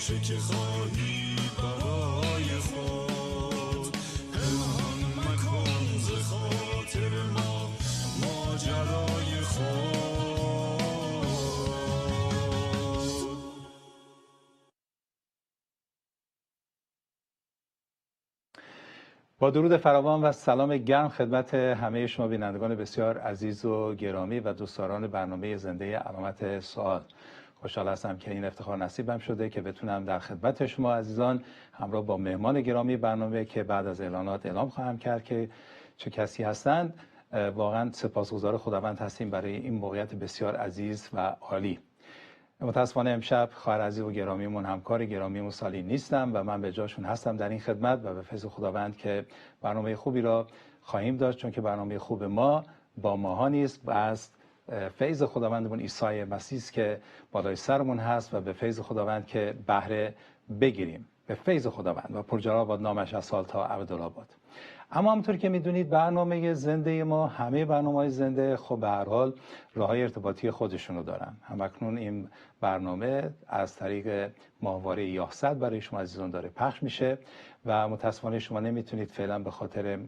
چه که خواهی برای خود، پنهان مکن ز خاطر ما ماجرای خود. با درود فراوان و سلام گرم خدمت همه شما بینندگان بسیار عزیز و گرامی و دوستداران برنامه زنده علامت سوال. خوشحال هستم که این افتخار نصیبم شده که بتونم در خدمت شما عزیزان همراه با مهمان گرامی برنامه که بعد از اعلانات اعلام خواهم کرد که چه کسی هستند، واقعا سپاسگزار خداوند هستیم برای این موقعیت بسیار عزیز و عالی. متاسفانه امشب خواهر عزیز و گرامیمون، همکار گرامیمون سالی نیستم و من به جاشون هستم در این خدمت و به فضل خداوند که برنامه خوبی را خواهیم داشت، چون که برنامه خوب ما با ماها نیست و از فیض خداوندمون عیسی مسیح که بالای سرمون هست و به فیض خداوند که بهره بگیریم، به فیض خداوند و پرجلال باد نامش از سال تا ابدالآباد. اما همونطور که میدونید برنامه زنده ما، همه برنامه‌های زنده خب به هر حال راه‌های ارتباطی خودشونو دارن. همکنون این برنامه از طریق ماهواره یاهصد برای شما عزیزان داره پخش میشه و متاسفانه شما نمیتونید فعلا به خاطر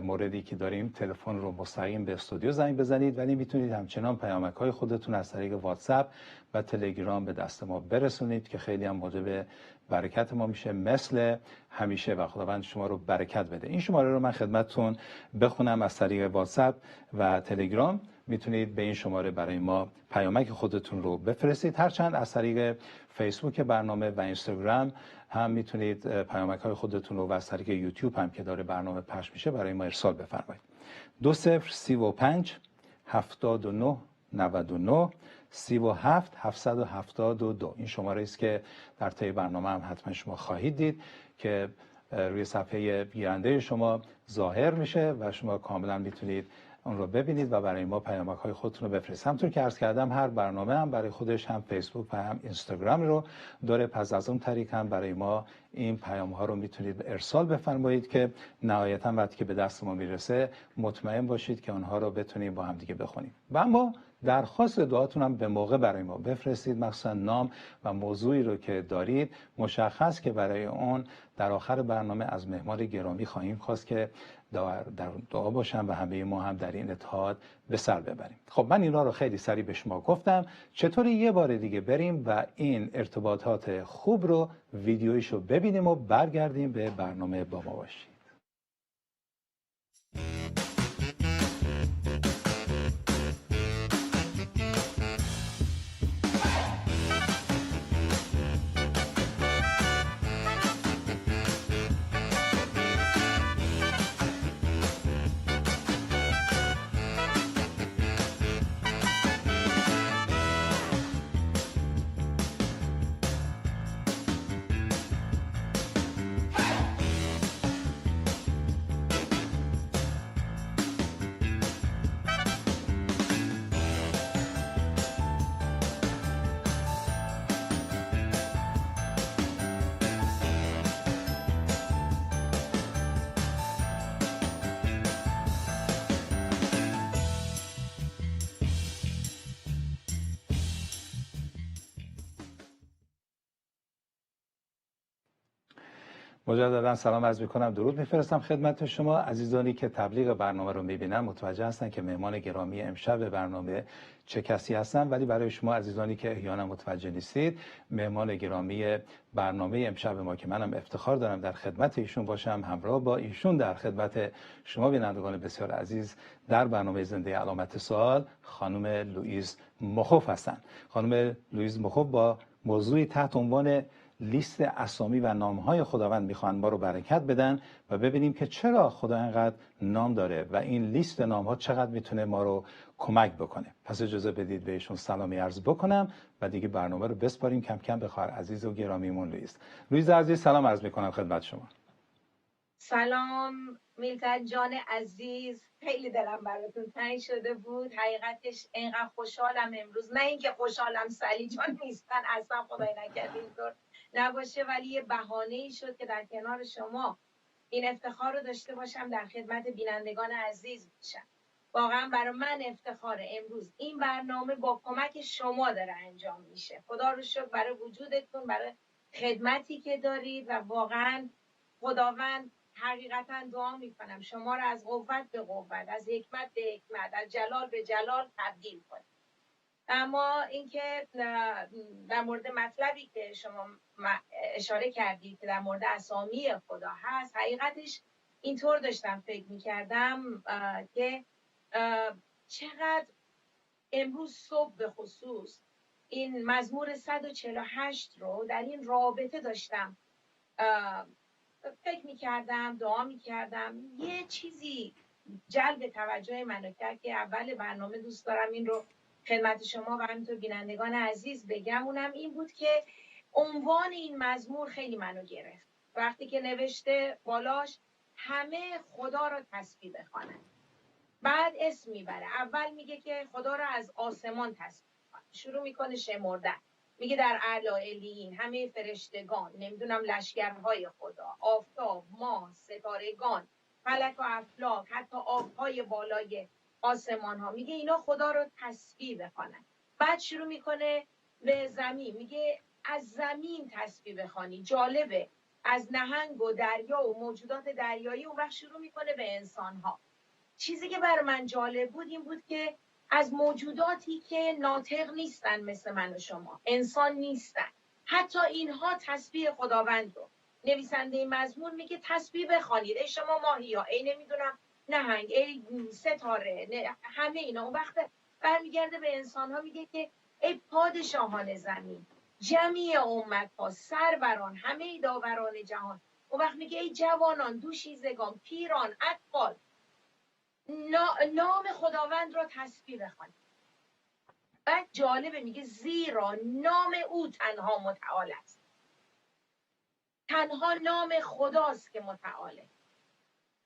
موردی که داریم تلفن رو مستقیم به استودیو زنگ بزنید، ولی میتونید همچنان پیامک‌های خودتون از طریق واتساپ و تلگرام به دست ما برسونید که خیلی هم موجب برکت ما میشه مثل همیشه و خداوند شما رو برکت بده. این شماره رو من خدمتتون بخونم از طریق واتساپ و تلگرام. میتونید به این شماره برای ما پیامک خودتون رو بفرستید، هرچند از طریق فیسبوک برنامه و اینستاگرام هم میتونید پیامک های خودتون رو و از طریق یوتیوب هم که داره برنامه پخش میشه برای ما ارسال بفرمایید. 2035 79 99 37 772 این شماره است که در طی برنامه هم حتما شما خواهید دید که روی صفحه گیرنده شما ظاهر میشه و شما کاملا میتونید اون رو ببینید و برای ما پیامک های خودتون رو بفرستید. همونطور که عرض کردم هر برنامه هم برای خودش هم فیسبوک و هم اینستاگرام رو داره، پس از اون طریق هم برای ما این پیام ها رو میتونید ارسال بفرمایید که نهایتا وقتی که به دست ما میرسه مطمئن باشید که اونها رو بتونیم با هم دیگه بخونیم. و اما درخواست دعاتون هم به موقع برای ما بفرستید، مخصوصا نام و موضوعی رو که دارید مشخص که برای اون در آخر برنامه از مهمان گرامی خواهیم خواست که در دعا باشن و همه ما هم در این اتحاد به سر ببریم. خب من اینا رو خیلی سریع به شما گفتم، چطوری یه بار دیگه بریم و این ارتباطات خوب رو ویدیویشو ببینیم و برگردیم به برنامه با ما باشید. مجددا سلام عرض می‌کنم، درود می‌فرستم خدمت شما. عزیزانی که تبلیغ برنامه رو می‌بینن متوجه هستن که مهمان گرامی امشب برنامه چه کسی هستن، ولی برای شما عزیزانی که احیانا متوجه نیستید، مهمان گرامی برنامه امشب ما که منم افتخار دارم در خدمت ایشون باشم، همراه با ایشون در خدمت شما بینندگان بسیار عزیز در برنامه زنده علامت سوال، خانم لوئیس مخوف هستند. خانم لوئیس مخوف با موضوعی تحت عنوان لیست اسامی و نامهای خداوند میخوان ما رو برکت بدن و ببینیم که چرا خدا اینقدر نام داره و این لیست نامها چقدر میتونه ما رو کمک بکنه. پس اجازه بدید بهشون سلامی عرض بکنم و دیگه برنامه رو بسپاریم کم کم به خواهر عزیز و گرامیمون لوئیس عزیز. سلام عرض میکنم خدمت شما. سلام میلتن جان عزیز، خیلی دلم براتون تنگ شده بود. حقیقتش اینقدر خوشحالم امروز، نه اینکه خوشحالم سلی جان نیستن، اصلا خدای نکرده اینطور نباشه، ولی یه بهانه‌ای شد که در کنار شما این افتخار رو داشته باشم، در خدمت بینندگان عزیز باشم. واقعا برای من افتخاره امروز این برنامه با کمک شما داره انجام میشه. خدا رو شکر برای وجودتون، برای خدمتی که دارید و واقعا خداوند حقیقتا دعا میکنم شما را از قوت به قوت، از حکمت به حکمت، از جلال به جلال تبدیل کنه. اما اینکه در مورد مطلبی که شما اشاره کردید که در مورد اسامی خدا هست، حقیقتش اینطور داشتم فکر میکردم که چقدر امروز صبح به خصوص این مزمور 148 رو در این رابطه داشتم فکر میکردم، دعا میکردم. یه چیزی جلب توجه منو کرد که اول برنامه دوست دارم این رو خدمت شما و همینطور بینندگان عزیز بگم. اونم این بود که عنوان این مزمور خیلی منو گرفت. وقتی که نوشته بالاش همه خدا را تسبیح بخوانند، بعد اسم میبره. اول میگه که خدا را از آسمان تسبیح بخوانند، شروع میکنه شمردن، میگه در اعلی علیین همه فرشتگان، نمیدونم لشکرهای خدا، آفتاب، ماه، ستارگان، فلک و افلاک، حتی آبهای بالای آسمان ها، میگه اینا خدا رو تسبیح بخوانند. بعد شروع میکنه به زمین، میگه از زمین تسبیح بخوانی. جالبه، از نهنگ و دریا و موجودات دریایی، اون وقت شروع میکنه به انسان ها. چیزی که برای من جالب بود این بود که از موجوداتی که ناطق نیستن مثل من و شما، انسان نیستن، حتی اینها تسبیح خداوند رو، نویسنده این مزمور میگه تسبیح بخوانید، ای شما ماهیا، ای نمیدونم نهنگ، ای ستاره، همه اینا. اون وقت برمیگرده به انسان ها، میگه که ای پادشاهان زمین، جمعی امت ها، سروران، همه داوران جهان. اون وقت میگه ای جوانان، دوشیزگان، پیران، اطفال، نام خداوند را تسبیح بخوانید. بعد جالبه، میگه زیرا نام او تنها متعال است. تنها نام خداست که متعاله.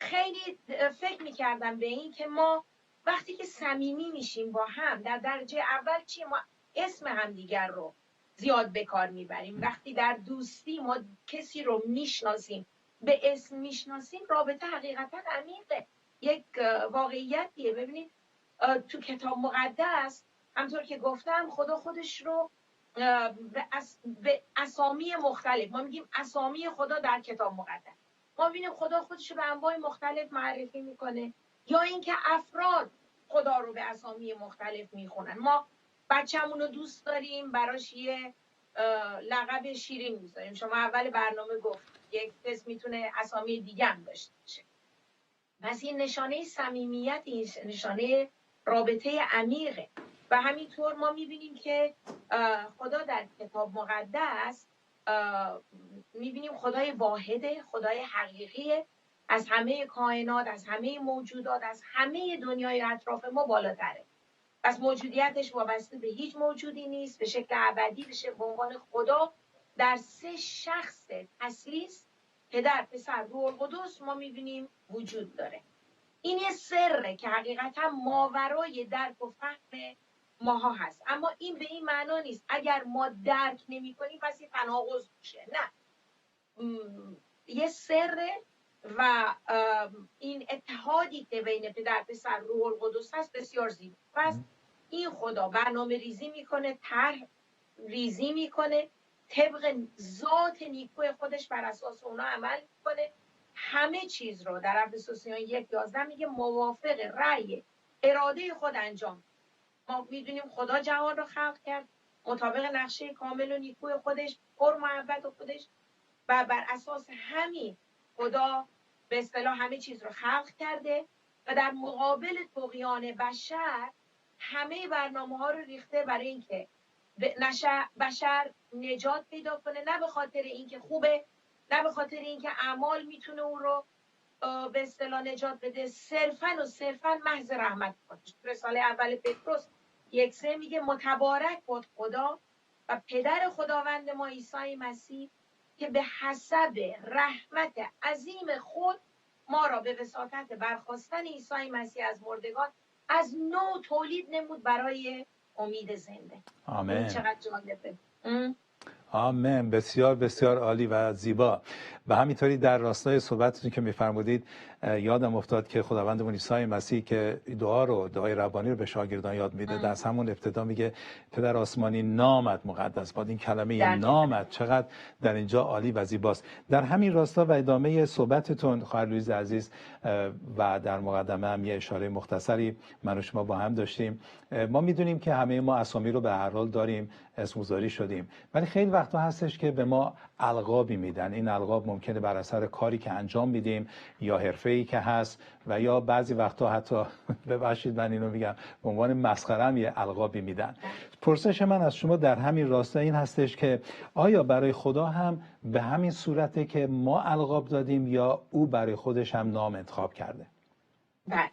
خیلی فکر میکردم به این که ما وقتی که صمیمی میشیم با هم، در درجه اول چی؟ ما اسم همدیگر رو زیاد به کار میبریم. وقتی در دوستی ما کسی رو میشناسیم، به اسم میشناسیم، رابطه حقیقتا عمیقه. یک واقعیتیه. ببینید تو کتاب مقدس همطور که گفتم خدا خودش رو به اسامی مختلف، ما میگیم اسامی خدا در کتاب مقدس، ما ببینیم خدا خودش رو به انواع مختلف معرفی میکنه، یا اینکه افراد خدا رو به اسامی مختلف میخونن. ما بچه‌مون رو دوست داریم، براش یه لقب شیرین میذاریم. شما اول برنامه گفت یک کس میتونه اسامی دیگه هم داشته باشه. پس این نشانه صمیمیت، این نشانه رابطه عمیقه. و همینطور ما میبینیم که خدا در کتاب مقدس میبینیم خدای واحده، خدای حقیقیه، از همه کائنات، از همه موجودات، از همه دنیای اطراف ما بالاتره. پس موجودیتش وابسته به هیچ موجودی نیست، به شکل ابدی بشه به عنوان خدا در 3 شخص تثلیث، پدر، پسر، روح القدس، ما میبینیم وجود داره. این یه سره که حقیقتا ماورای درک و فهم ماها هست. اما این به این معنا نیست اگر ما درک نمی کنیم پس یه تناقض میشه. نه، یه سره و این اتحادی که بین پدر، پسر، روح القدس هست بسیار زیبا. پس این خدا برنامه ریزی میکنه، طرح ریزی میکنه، طبق ذات نیکوی خودش بر اساس اونا عمل میکنه. همه چیز رو در افسوسیان 1:11 میگه موافق رأی اراده خود انجام. ما میدونیم خدا جهان رو خلق کرد مطابق نقشه کامل و نیکوی خودش، پر محبت خودش، و بر اساس همین خدا به اصطلاح همه چیز رو خلق کرده و در مقابل طغیان بشر همه برنامه‌ها رو ریخته برای اینکه بشر نجات پیدا کنه، نه به خاطر اینکه خوبه، نه به خاطر اینکه اعمال میتونه اون رو به اصطلاح نجات بده، صرفاً محض رحمت خودش. رساله اول پتروس 1:3 میگه متبارک باد خدا و پدر خداوند ما عیسی مسیح که به حسب رحمت عظیم خود ما را به وساطت برخاستن عیسی مسیح از مردگان از نو تولید نمود برای امید زنده. آمین. چقدر جالبه. آمین. بسیار بسیار عالی و زیبا. و همینطوری در راستای صحبتتون که میفرمودید یادم افتاد که خداوندمون عیسی مسیح که دعای ربانی رو به شاگردان یاد میده، از همون ابتدا میگه پدر آسمانی نامت مقدس باد. این کلمه نامت چقدر در اینجا عالی و زیباست. در همین راستا و ادامه صحبتتون خواهر لویز عزیز و در مقدمه هم یه اشاره مختصری من و شما با هم داشتیم. ما میدونیم که همه ما اسامی رو به هر حال داریم، اسمگذاری شدیم، ولی خیلی وقتا هستش که به ما القابی میدن. این القاب ممکنه بر اثر کاری که انجام میدیم یا حرفه‌ای که هست و یا بعضی وقتا حتی ببخشید من اینو میگم به عنوان مسخره هم یه القابی میدن. پرسش من از شما در همین راستا این هستش که آیا برای خدا هم به همین صورته که ما القاب دادیم یا او برای خودش هم نام انتخاب کرده؟ بله،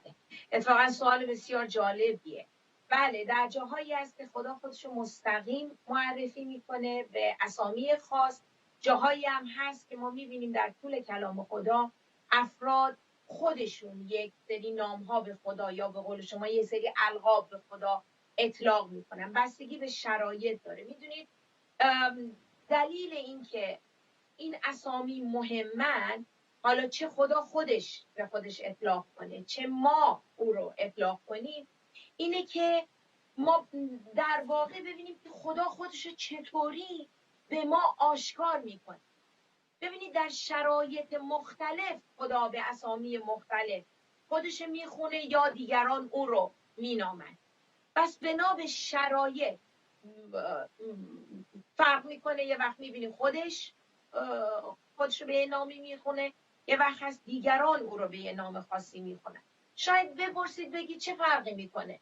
اتفاقا سوال بسیار جالبیه. بله، در جاهایی هست که خدا خودشو مستقیم معرفی میکنه به اسامی خاص. جاهایی هم هست که ما میبینیم در طول کلام خدا افراد خودشون یک سری نامها به خدا یا به قول شما یه سری القاب به خدا اطلاق میکنن. بستگی به شرایط داره. میدونید دلیل این که این اسامی مهمن، حالا چه خدا خودش به خودش اطلاق کنه چه ما او رو اطلاق کنیم، اینه که ما در واقع ببینیم که خدا خودش چطوری به ما آشکار میکنه. ببینید در شرایط مختلف خدا به اسامی مختلف خودش میخونه یا دیگران او رو مینامن. بس بنا به شرایط فرق میکنه. یه وقت میبینیم خودش رو به یه نامی میخونه، یه وقت هست دیگران او رو به یه نام خاصی میخونن. شاید بپرسید بگید چه فرقی میکنه؟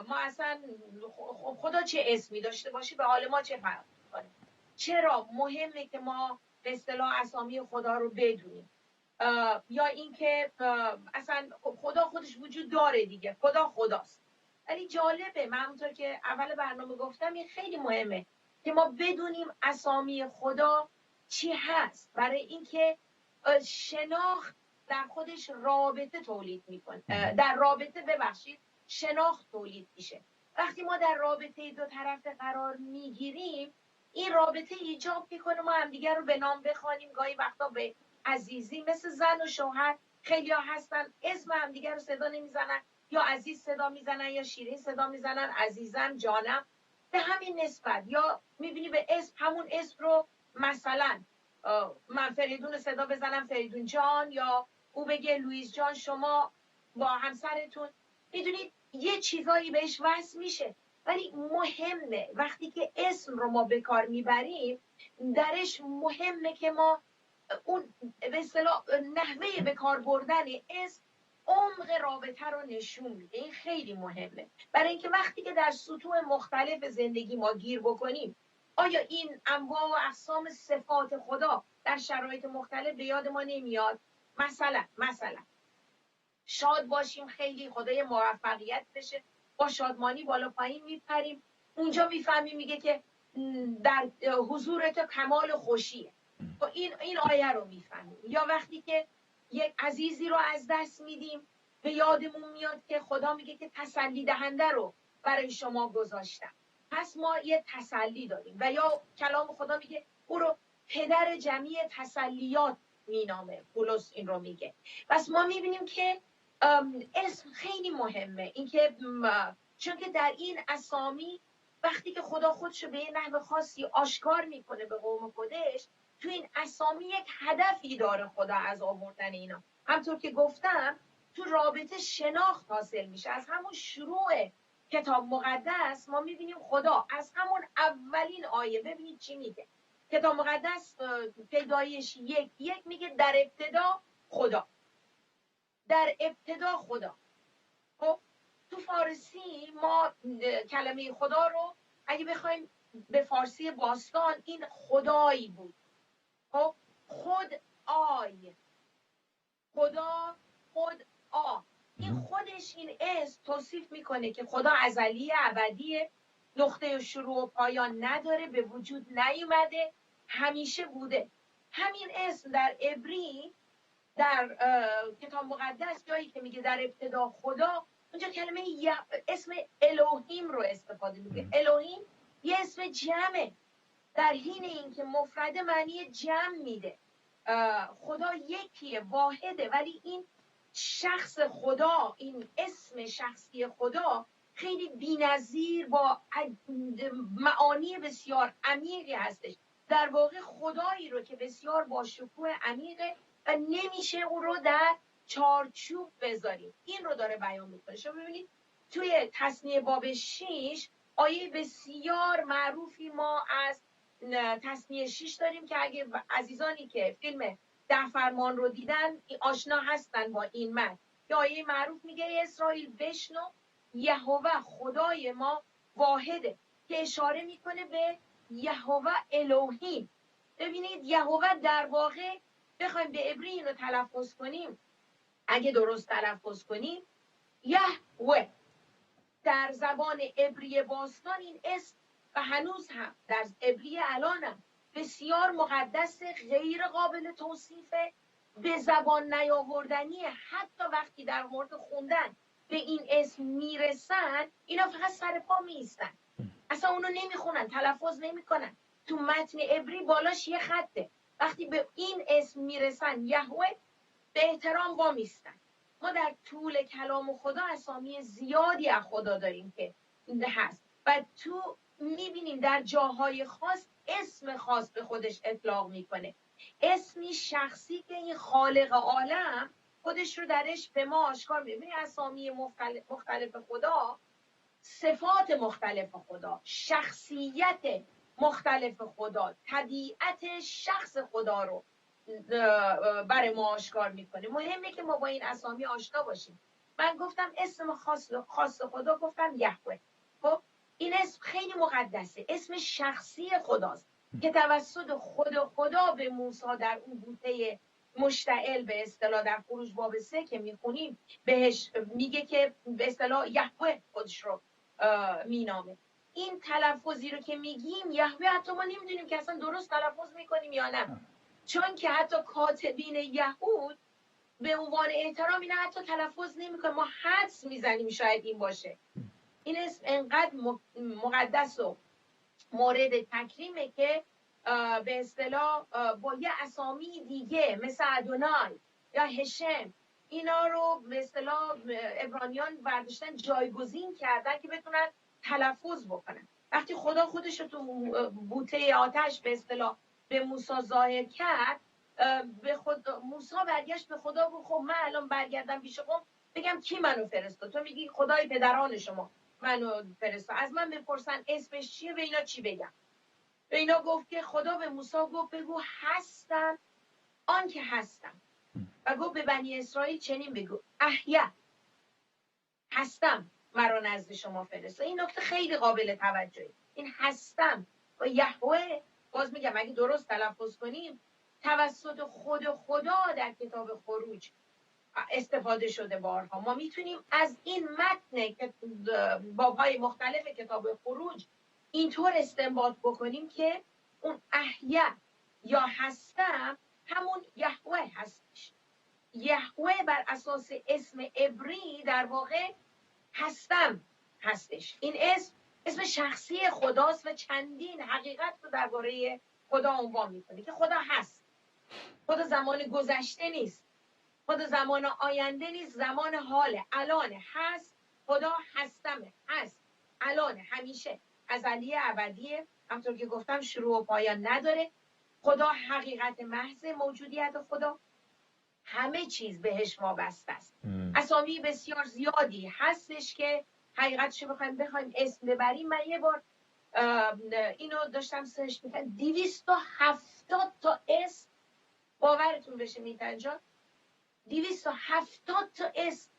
ما اصلا خدا چه اسمی داشته باشه به حال ما چه فرقی میکنه؟ چرا مهمه که ما به اصطلاح اسامی خدا رو بدونیم؟ یا اینکه اصلا خدا خودش وجود داره دیگه، خدا خداست. ولی جالبه، من همونطور که اول برنامه گفتم این خیلی مهمه که ما بدونیم اسامی خدا چی هست، برای اینکه شناخت در خودش رابطه تولید میکنه. در رابطه شناخت تولید میشه. وقتی ما در رابطه دو طرفه قرار میگیریم این رابطه ایجاب میکنه ما همدیگر رو به نام بخوانیم. گاهی وقتا به عزیزی، مثل زن و شوهر خیلی ها هستن اسم همدیگر رو صدا نمیزنن، یا عزیز صدا میزنن یا شیرین صدا میزنن، عزیزم، جانم، به همین نسبت. یا میبینی به اسم، همون اسم رو مثلا من فریدون رو صدا بزنم فریدون جان، یا او بگه لوئیس جان شما با همسرتون. میدونید یه چیزایی بهش وصل میشه. ولی مهمه وقتی که اسم رو ما به کار میبریم درش مهمه که ما اون به اصطلاح نحوه به کار بردن اسم عمق رابطه رو نشون میده. این خیلی مهمه، برای اینکه وقتی که در سطوح مختلف زندگی ما گیر بکنیم آیا این انواع و اقسام صفات خدا در شرایط مختلف به یاد ما نمیاد؟ مثلا شاد باشیم، خیلی خدای موفقیت بشه، با شادمانی بالا پایین میپریم، اونجا میفهمیم میگه که در حضور تو کمال خوشیه. این آیه رو میفهمیم. یا وقتی که یک عزیزی رو از دست میدیم به یادمون میاد که خدا میگه که تسلی دهنده رو برای شما گذاشتم، پس ما یه تسلی داریم. و یا کلام خدا میگه او رو پدر جمعی تسلیات مینامه، پولس این رو میگه. پس ما میبینیم که اسم خیلی مهمه، اینکه چون که در این اسامی وقتی که خدا خودش به یه نحو خاصی آشکار میکنه به قوم خودش، تو این اسامی یک هدفی داره خدا از آوردن اینا. همطور که گفتم تو رابطه شناخت حاصل میشه. از همون شروع کتاب مقدس ما میبینیم خدا از همون اولین آیه، ببینید چی میگه کتاب مقدس. پیدایش 1:1 میگه در ابتدا خدا. در ابتدا خدا. خب تو فارسی ما کلمه خدا رو اگه بخوایم به فارسی باستان این خدایی بود. خب خود آی، خدا خود آ، این خودش این اسم توصیف میکنه که خدا ازلی ابدیه، نقطه شروع و پایان نداره، به وجود نیومده، همیشه بوده. همین اسم در عبری در کتاب مقدس جایی که میگه در ابتدا خدا، اونجا کلمه اسم الوهیم رو استفاده میکنه. الوهیم یه اسم جمعه، در حین اینکه مفرد معنی جمع میده. خدا یکیه، واحده، ولی این شخص خدا، این اسم شخصی خدا خیلی بی‌نظیر با معانی بسیار عمیقی هستش. در واقع خدایی رو که بسیار با شکوه عمیقه و نمیشه اون رو در چارچوب بذاریم. این رو داره بیان میکنه. شما ببینید توی تثنیه باب 6 آیه بسیار معروفی ما از تثنیه 6 داریم که اگه عزیزانی که فیلم 10 فرمان رو دیدن آشنا هستن با این متن. که آیه معروف میگه ای اسرائیل بشنو یهوه خدای ما واحده، که اشاره میکنه به یهوه الوهیم. ببینید یهوه در واقع بخوایم به عبری اینو تلفظ کنیم، اگه درست تلفظ کنیم، یهوه در زبان عبری باستان این اسم و هنوز هم در عبری الانم بسیار مقدس، غیر قابل توصیفه، به زبان نیاوردنی. حتی وقتی در مورد خوندن به این اسم میرسن اینا فقط سر پا میستن، اصلا اونو نمیخونن، تلفظ نمیکنن. تو متن عبری بالاش یه خطه. وقتی به این اسم میرسن یهوه به احترام وامیستن. ما در طول کلام خدا اسامی زیادی از خدا داریم که هست و تو میبینیم در جاهای خاص اسم خاص به خودش اطلاق میکنه، اسمی شخصی که این خالق عالم خودش رو درش به ما آشکار می‌کنه. اسامی مختلف خدا، صفات مختلف خدا، شخصیت مختلف خدا، طبیعت شخص خدا رو برای ما آشکار میکنه. مهمه که ما با این اسامی آشنا باشیم. من گفتم اسم خاص خدا، گفتم یهوه. خب این اسم خیلی مقدسه، اسم شخصی خداست که توسط خدا به موسی در اون بوته مشتعل به اصطلاح در خروج باب 3 که میخونیم بهش میگه که به اصطلاح یهوه خودش رو مینامه. این تلفظی رو که میگیم یهوه حتی ما نمیدونیم که اصلا درست تلفظ میکنیم یا نه، چون که حتی کاتبین یهود به عنوان احترام اینا حتی تلفظ نمیکنه. ما حدس میزنیم شاید این باشه. این اسم انقدر مقدس و مورد تکریمه که به اصطلاح با یه اسامی دیگه مثل ادونای یا هشم اینا رو به اصطلاح عبرانیان برداشتن جایگزین کردن که بتونن تلفظ بکنن. وقتی خدا خودش رو تو بوته آتش به اصطلاح به موسی ظاهر کرد، موسی برگشت به خدا گفت خب من الان برگردم پیش قوم بگم کی منو فرستاد؟ تو میگی خدای پدران شما منو فرستاد، از من بپرسن اسمش چیه، به اینا چی بگم؟ به اینا گفت که خدا به موسی گفت بگو هستم آن که هستم، و گفت به بنی اسرائیل چنین بگو احیا هستم مرا نزد شما فرستاد. این نکته خیلی قابل توجهه. این هستم و یهوه، باز میگم اگه درست تلفظ کنیم، توسط خدا در کتاب خروج استفاده شده بارها. ما میتونیم از این متن که بابهای مختلف کتاب خروج اینطور استنباط بکنیم که اون احیا یا هستم همون یهوه هستش. یهوه بر اساس اسم عبری در واقع هستم هستش. این اسم شخصی خداست و چندین حقیقت رو درباره خدا عنوان میکنه که خدا هست. خدا زمان گذشته نیست، خدا زمان آینده نیست، زمان حاله، الانه، هست. خدا هستمه، هست، الانه، همیشه، ازلی، ابدیه. همطور که گفتم شروع و پایان نداره. خدا حقیقت محض موجودیت خدا، همه چیز بهش وابسته است. اسامی بسیار زیادی هستش که حقیقتش بخوایم اسم ببریم. من یه بار اینو داشتم سرچ میکنم، 270 تا اسم، باورتون بشه میتن جان، 270 تا اسم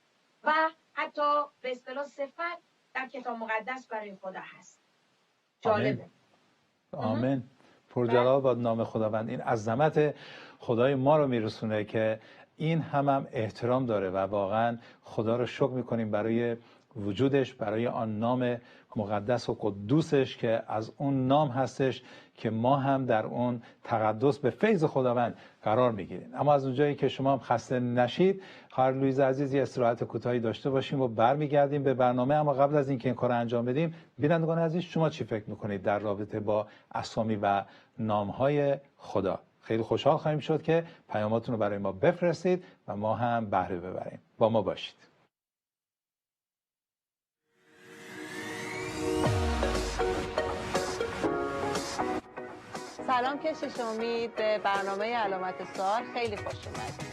و حتی به اصطلاح صفت در کتاب مقدس برای خدا هست. جالبه. آمین. پرجلال باد نام خداوند. این عظمت خدای ما رو میرسونه که این هم احترام داره و واقعا خدا رو شکر میکنیم برای وجودش، برای آن نام مقدس و قدوسش که از اون نام هستش که ما هم در اون تقدس به فیض خداوند قرار میگیریم. اما از اونجایی که شما هم خسته نشید، خواهر لویز عزیز یه استراحت کوتاهی داشته باشیم و برمیگردیم به برنامه. اما قبل از اینکه این کار انجام بدیم، بینندگان عزیز شما چی فکر میکنید در رابطه با اسامی و نامهای خدا؟ خیلی خوشحال خواهیم شد که پیاماتون رو برای ما بفرستید و ما هم بهره ببریم. با ما باشید. سلام کشش امید، به برنامه علامت سوال خیلی خوش اومدید.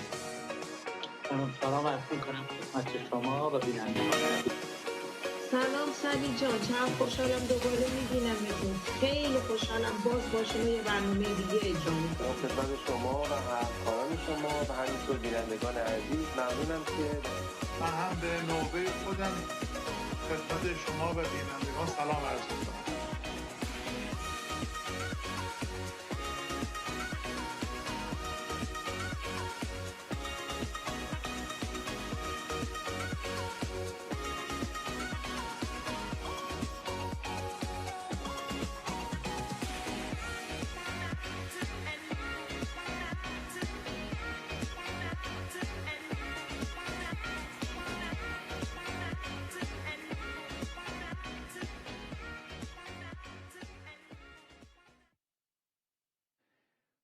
سلام عرض می‌کنم خدمت شما و بینندگان. سلام سلی جان، چند خوشحالم دوباره میبینمتون. خیلی خوشحالم باز با شما یه برنامه دیگه اجرا میکنم. خدمت شما و همکاران شما و همینطور بینندگان عزیز ممنونم که من هم به نوبه خودم خدمت شما و بینندگان سلام عرض می‌کنم.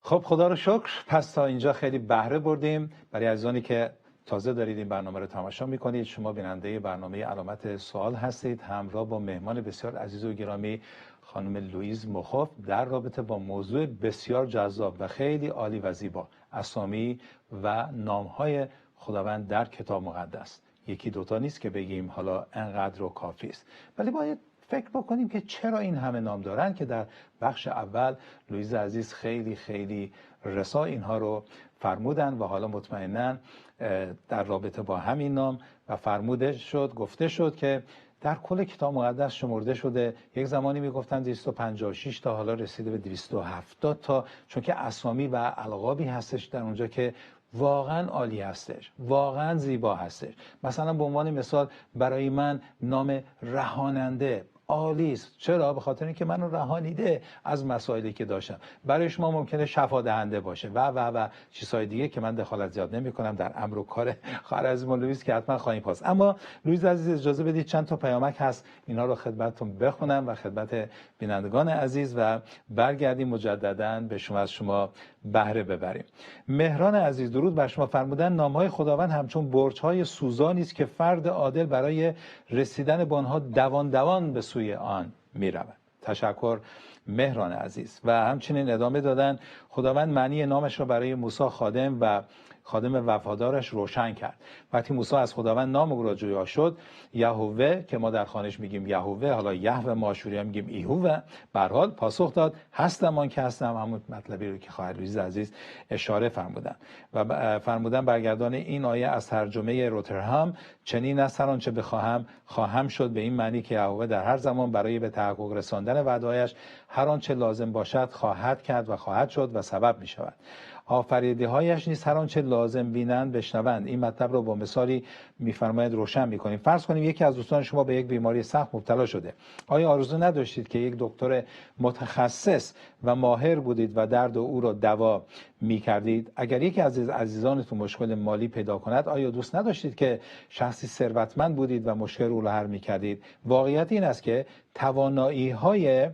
خب خدا رو شکر، پس تا اینجا خیلی بهره بردیم. برای عزیزانی که تازه دارید این برنامه رو تماشا میکنید، شما بیننده برنامه علامت سوال هستید، همراه با مهمان بسیار عزیز و گرامی خانم لوئیز مخوف در رابطه با موضوع بسیار جذاب و خیلی عالی و زیبا، اسامی و نامهای خداوند در کتاب مقدس. یکی دوتا نیست که بگیم حالا انقدر و کافی است، ولی باید فکر بکنیم که چرا این همه نام دارن، که در بخش اول لوئیز عزیز خیلی خیلی رسا اینها رو فرمودن و حالا مطمئناً در رابطه با همین نام و فرموده شد، گفته شد که در کل کتاب مقدس شمرده شده. یک زمانی میگفتن 256 تا، حالا رسیده به 270 تا، چون که اسامی و القابی هستش در اونجا که واقعا عالی هستش، واقعا زیبا هستش. مثلا به عنوان مثال برای من نام رهاننده عالی است. چرا؟ به خاطر اینکه منو رهانیده از مسائلی که داشتم. برای شما ممکنه شفا دهنده باشه و چیزهای دیگه که من دخالت زیاد نمی‌کنم در امر و کار خواهر عزیز ما لوئیز که حتما خواهیم پاس. اما لوئیز عزیز اجازه بدید چند تا پیامک هست، اینا رو خدمتتون بخونم و خدمت بینندگان عزیز و برگردیم مجدداً به شما از شما بهره ببریم. مهران عزیز درود بر شما، فرمودن نام‌های خداوند همچون برج‌های سوزانی است که فرد عادل برای رسیدن به آنها دوان دوان به سوی آن می‌رود. تشکر مهران عزیز. و همچنین ادامه دادن خداوند معنی نامش را برای موسی خادم وفادارش روشن کرد. وقتی موسی از خداوند نام او را جویا شد، یهوه که ما در خانش میگیم یهوه، حالا یهوه ما آشوری میگیم ایهوه، به هر حال پاسخ داد هستم آن که هستم، همون مطلبی رو که خواهر لوئیز عزیز اشاره فرمودن. و فرمودن برگردان این آیه از ترجمه روترهام، چنین است هر آنچه بخواهم خواهم شد، به این معنی که یهوه در هر زمان برای به تحقق رساندن وعده‌هایش هر آنچه لازم باشد خواهد کرد و خواهد شد و سبب می شود. آفریده‌هایش نیز هر آنچه لازم بینند بشنوند. این مطلب رو با مثالی می‌فرماید روشن می‌کنیم. فرض کنیم یکی از دوستان شما به یک بیماری سخت مبتلا شده. آیا آرزو نداشتید که یک دکتر متخصص و ماهر بودید و درد او را دوا می‌کردید؟ اگر یکی از عزیزانتون مشکل مالی پیدا کند، آیا دوست نداشتید که شخصی ثروتمند بودید و مشکل او را حل می‌کردید؟ واقعیت این است که توانایی‌های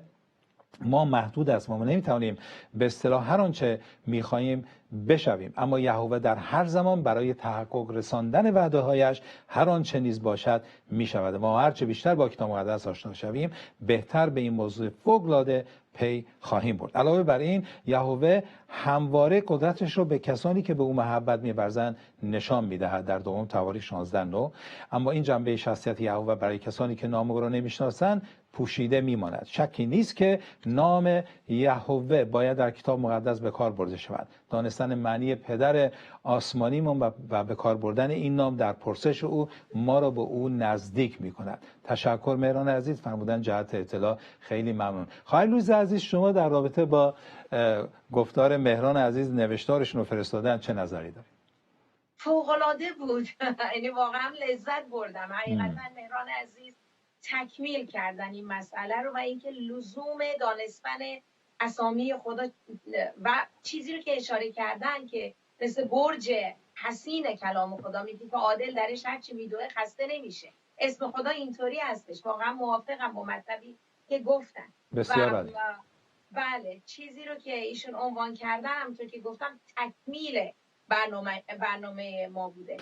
ما محدود است. ما نمیتوانیم به اصطلاح هر آنچه میخواهیم بشویم، اما یهوه در هر زمان برای تحقق رساندن وعده‌هایش هر آنچه نیز باشد میشود. ما هرچه بیشتر با کتاب مقدس آشنا شویم، بهتر به این موضوع فوق‌العاده پی خواهیم برد. علاوه بر این، یهوه همواره قدرتش رو به کسانی که به او محبت می‌ورزند نشان می‌دهد در دوم تواریخ 16:9. اما این جنبه شخصیت یهوه برای کسانی که نام او را نمی‌شناسند پوشیده میماند. شکی نیست که نام یهوه باید در کتاب مقدس به کار برده شود. دانستن معنی پدر آسمانیمون و به کار بردن این نام در پرسش او ما را به او نزدیک می‌کند. تشکر مهران عزیز، فرمودن جهت اطلاع خیلی ممنون. خواهر لوئیز عزیز، شما در رابطه با گفتار مهران عزیز نوشتارشون رو فرستادن چه نظری دارید؟ فوق‌العاده بود. یعنی واقعا لذت بردم. حقیقتا مهران عزیز تکمیل کردن این مسئله رو و اینکه لزوم دانستن اسامی خدا و چیزی رو که اشاره کردن که مثل برج حسین کلام خدا میگه که عادل درش هر چی میدوه خسته نمیشه. اسم خدا اینطوری هستش. واقعا موافقم با مطلبی که گفتن. بسیار عالی. بله چیزی رو که ایشون عنوان کردن همونطور که گفتم تکمیل برنامه ما بوده.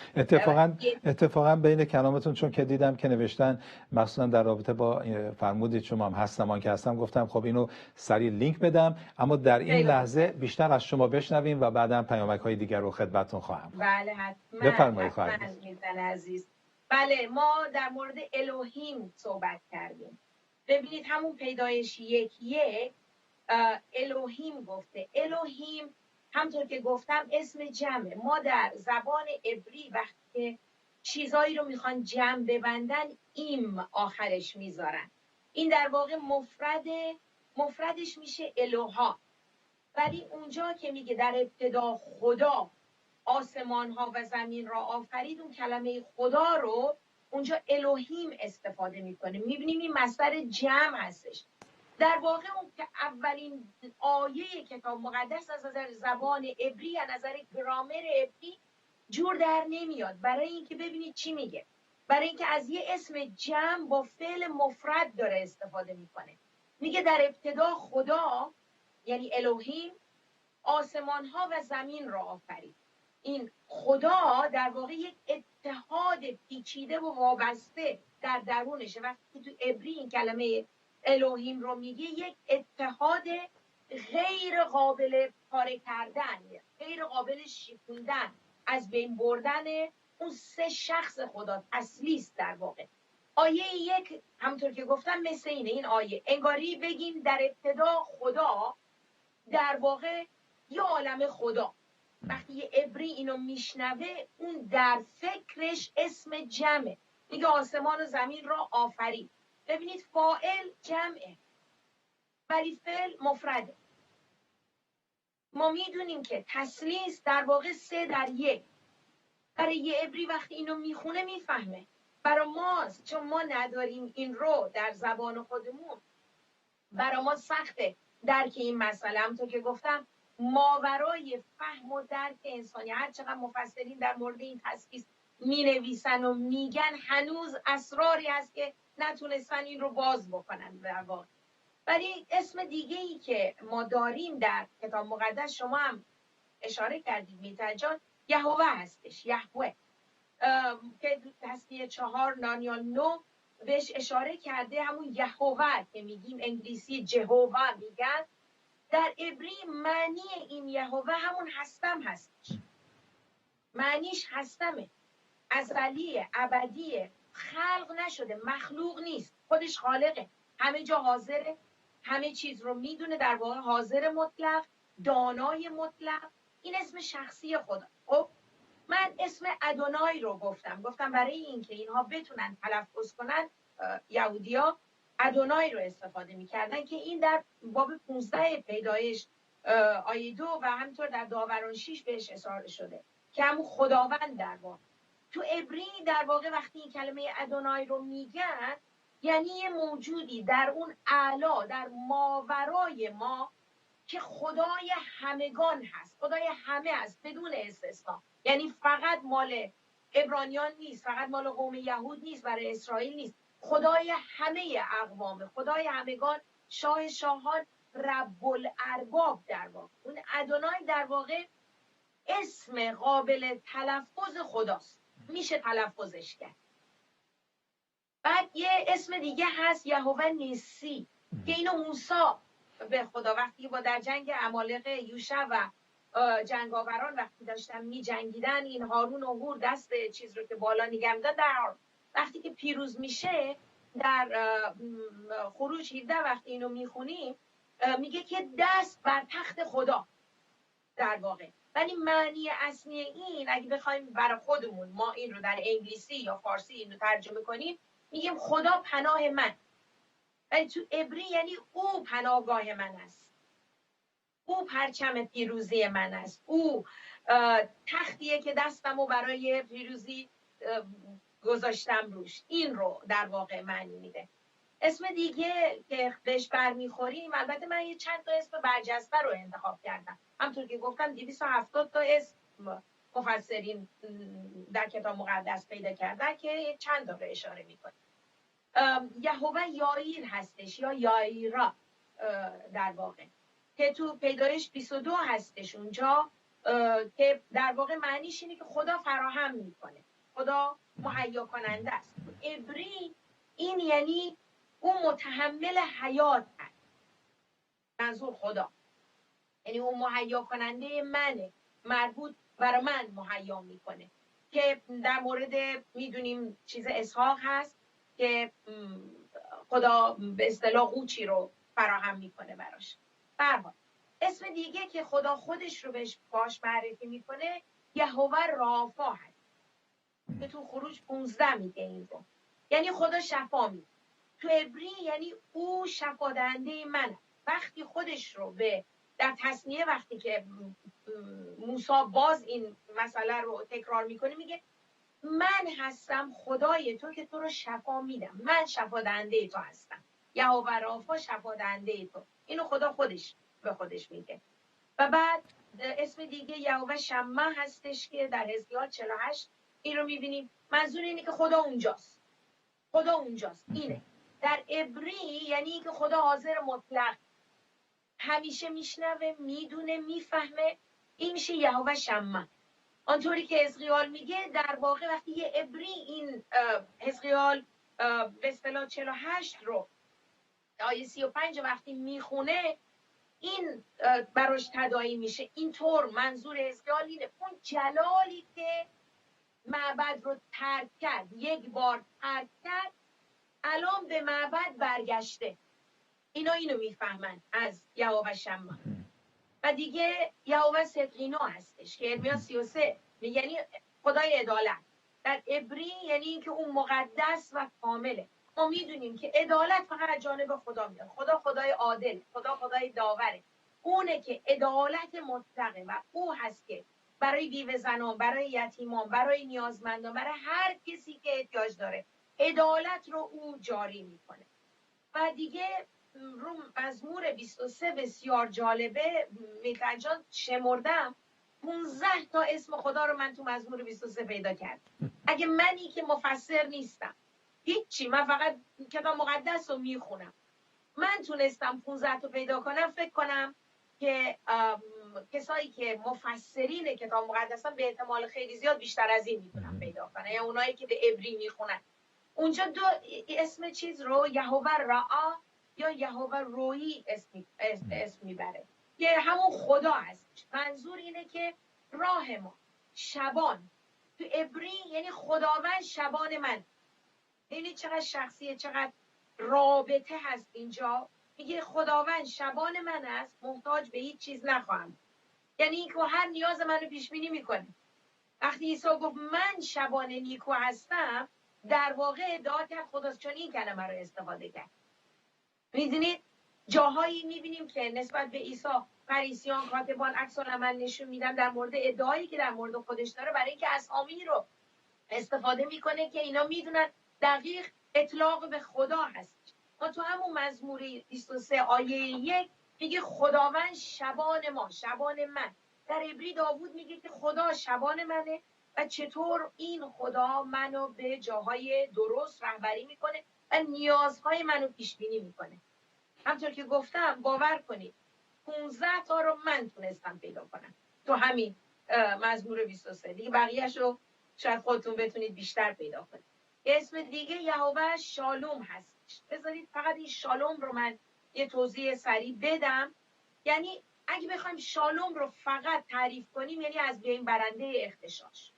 اتفاقا بین کلامتون چون که دیدم که نوشتن مخصوصا در رابطه با فرمودید شما هم هستم که هستم، گفتم خب اینو سریع لینک بدم، اما در این لحظه بیشتر از شما بشنویم و بعداً پیامک‌های دیگر رو خدمتتون خواهم. بله حتما. بفرمایید خواهید. میزن عزیز. بله ما در مورد الوهیم صحبت کردیم. ببینید همون پیدایش 1:1 الوهیم گفته. الوهیم همطور که گفتم اسم جمعه. ما در زبان عبری وقتی که چیزایی رو میخوان جمع ببندن ایم آخرش میذارن. این در واقع مفردش میشه الوها. ولی اونجا که میگه در ابتدا خدا آسمان ها و زمین را آفرید، اون کلمه خدا رو اونجا الوهیم استفاده میکنه. میبینیم این مصدر جمع هستش. در واقع اون که اولین آیه کتاب مقدس از نظر زبان عبری، از نظر گرامر عبری جور در نمیاد. برای اینکه ببینید چی میگه، برای اینکه از یه اسم جمع با فعل مفرد داره استفاده میکنه. میگه در ابتدا خدا یعنی الوهیم آسمان ها و زمین را آفرید. این خدا در واقع یک اتحاد پیچیده و وابسته در درونشه. وقتی تو عبری این کلمه الوهیم رو میگه یک اتحاد غیر قابل پاره کردن، غیر قابل شکوندن، از بین بردن اون سه شخص خدا اصلی است. در واقع آیه 1 همونطور که گفتم مثل اینه. این آیه انگاری بگیم در ابتدا خدا در واقع یه عالم خدا. وقتی یه عبری اینو میشنوه اون در فکرش اسم جمعه. میگه آسمان و زمین را آفرید. ببینید فاعل جمعه ولی فعل مفرده. ما میدونیم که تثلیث در واقع 3 در 1. برای یه عبری وقتی اینو میخونه میفهمه. برای ماست چون ما نداریم این رو در زبان خودمون، برای ما سخته درک این مسئله. همونطور که گفتم ماورای فهم و درک انسانی، هر چقدر مفسرین در مورد این تثلیث مینویسن و میگن هنوز اسراری هست که نتونستن این رو باز بکنن در واقع. ولی اسم دیگه ای که ما داریم در کتاب مقدس، شما هم اشاره کردید میتا جان، یهوه هستش. یهوه که تسبیح 4 نانیال 9 بهش اشاره کرده. همون یهوه که میگیم انگلیسی جهوه میگن، در عبری معنی این یهوه همون هستم هستش. معنیش هستمه، ازلیه، ابدیه، خلق نشده، مخلوق نیست، خودش خالقه، همه جا حاضره، همه چیز رو میدونه، در واقع حاضر مطلق، دانای مطلق. این اسم شخصی خدا. خب من اسم ادونای رو گفتم برای اینکه اینها بتونن تلفظ کنن، یهودیا ادونای رو استفاده میکردن که این در باب 15 پیدایش آیه 2 و همینطور در داوران 6 بهش اشاره شده که همون خداوند. در واقع تو عبری در واقع وقتی این کلمه ادونای رو میگن یعنی یه موجودی در اون اعلا، در ماورای ما که خدای همگان هست، خدای همه هست بدون استثنا. یعنی فقط مال عبرانیان نیست، فقط مال قوم یهود نیست، برای اسرائیل نیست، خدای همه اقوام، خدای همگان، شاه شاهان، رب الارباب. در واقع اون ادونای در واقع اسم قابل تلفظ خداست، میشه تلفظش کرد. بعد یه اسم دیگه هست یهوه نیسی که اینو موسی به خدا وقتی با در جنگ عمالقه یوشع و جنگاوران وقتی داشتن می جنگیدن، این هارون و هور دست چیز رو که بالا نگه می‌داشتن، در وقتی که پیروز میشه در خروج 17 وقتی اینو میخونیم میگه که دست بر تخت خدا در واقع. ولی معنی اصلی این اگه بخوایم برای خودمون ما این رو در انگلیسی یا فارسی این رو ترجمه کنیم میگیم خدا پناه من. ولی تو عبری یعنی او پناهگاه من است، او پرچم پیروزی من است، او تختیه که دستمو برای پیروزی گذاشتم روش. این رو در واقع معنی میده. اسم دیگه که بهش برمیخوریم، البته من یه چند تا اسم برجسته رو انتخاب کردم، همطور که گفتم 270 تا اسم مفسرین در کتاب مقدس پیدا کردن که چند تا رو اشاره میکنه. یهوه یائیر هستش یا یائیرا. در واقع که تو پیدایش 22 هستش اونجا که در واقع معنیش اینه که خدا فراهم میکنه، خدا مهیا کننده است. عبری این یعنی اون متحمل حیات هست، منظور خدا یعنی اون مهیا کننده منه، مربوط برای من مهیا میکنه. که در مورد میدونیم چیز اسحاق هست که خدا به اصطلاح قوچی رو فراهم میکنه براش. برحال اسم دیگه که خدا خودش رو باش معرفی میکنه یهوه رافا هست که تو خروج 15 میگه این رو، یعنی خدا شفا میده. تو عبری یعنی او شفا دهنده منه. وقتی خودش رو در تثنیه وقتی که موسی باز این مسئله رو تکرار میکنه میگه من هستم خدای تو که تو رو شفا میدم، من شفا دهنده تو هستم، یهوه رافا شفا دهنده تو. اینو خدا خودش به خودش میگه. و بعد اسم دیگه یهوه شمع هستش که در حزقیال 48 این رو میبینیم. منظور اینه که خدا اونجاست، خدا اونجاست. اینه در عبری یعنی اینکه خدا حاضر مطلق، همیشه میشنوه، میدونه، میفهمه. این میشه یهوه شمع. آنطوری که حزقیال میگه در واقع وقتی یه عبری این حزقیال به اصطلاح 48 رو آیه 35 وقتی میخونه این براش تداعی میشه. اینطور منظور حزقیال اینه اون جلالی که معبد رو ترک کرد، یک بار ترک کرد، الان به معبد برگشته. اینو میفهمن از یهوه شمع. و دیگه یهوه صدقینو هستش که ارمیا 33 یعنی خدای عدالت. در عبری یعنی اینکه اون مقدس و کامله. ما میدونیم که عدالت فقط از جانب خدا میاد. خدا خدای عادل، خدا خدای داوره، اونه که عدالت مطلقه و او هست که برای بیوه زنان، برای یتیمان، برای نیازمندان، برای هر کسی که احتیاج داره عدالت رو او جاری میکنه. و دیگه رو مزمور 23 بسیار جالبه. میلتن جان شمردم 15 تا اسم خدا رو من تو مزمور 23 پیدا کردم. اگه منی که مفسر نیستم، هیچی، من فقط کتاب مقدس رو میخونم، من تونستم 15 تا پیدا کنم، فکر کنم که کسایی که مفسرین کتاب مقدسن به احتمال خیلی زیاد بیشتر از این میتونن پیدا کنن، یا اونایی که به عبری میخونن. اونجا دو اسم چیز رو یهوه رعا یا یهوه رویی اسم میبره که همون خدا هست. منظور اینه که راه ما، شبان تو عبری یعنی خداوند شبان من. یعنی چقدر شخصیه، چقدر رابطه هست اینجا. میگه خداوند شبان من است، محتاج به هیچ چیز نخواهم. یعنی اینکه هر نیاز منو پیش بینی میکنه. وقتی عیسی گفت من شبان نیکو هستم، در واقع ادعا کرد خداست، چون این کلمه رو استفاده کرد. میدونید جاهایی میبینیم که نسبت به عیسی فریسیان، کاتبان عکس العمل نشون میدن در مورد ادعایی که در مورد خودش داره، برای اینکه اسامی رو استفاده میکنه که اینا میدونن دقیق اطلاق به خدا هست. ما تو همون مزمور 23 آیه 1 میگه خداوند شبان ما، شبان من. در عبری داوود میگه که خدا شبان منه و چطور این خدا منو به جاهای درست رهبری میکنه و نیازهای منو پیش بینی میکنه. همطور که گفتم باور کنید 15 تا رو من تونستم پیدا کنم تو همین مزمور 23. دیگه بقیه‌اش رو شاید خودتون بتونید بیشتر پیدا کنید. اسم دیگه یهوه شالوم هستش. بذارید فقط این شالوم رو من یه توضیح سریع بدم. یعنی اگه بخوایم شالوم رو فقط تعریف کنیم یعنی از بین برنده اختشاش.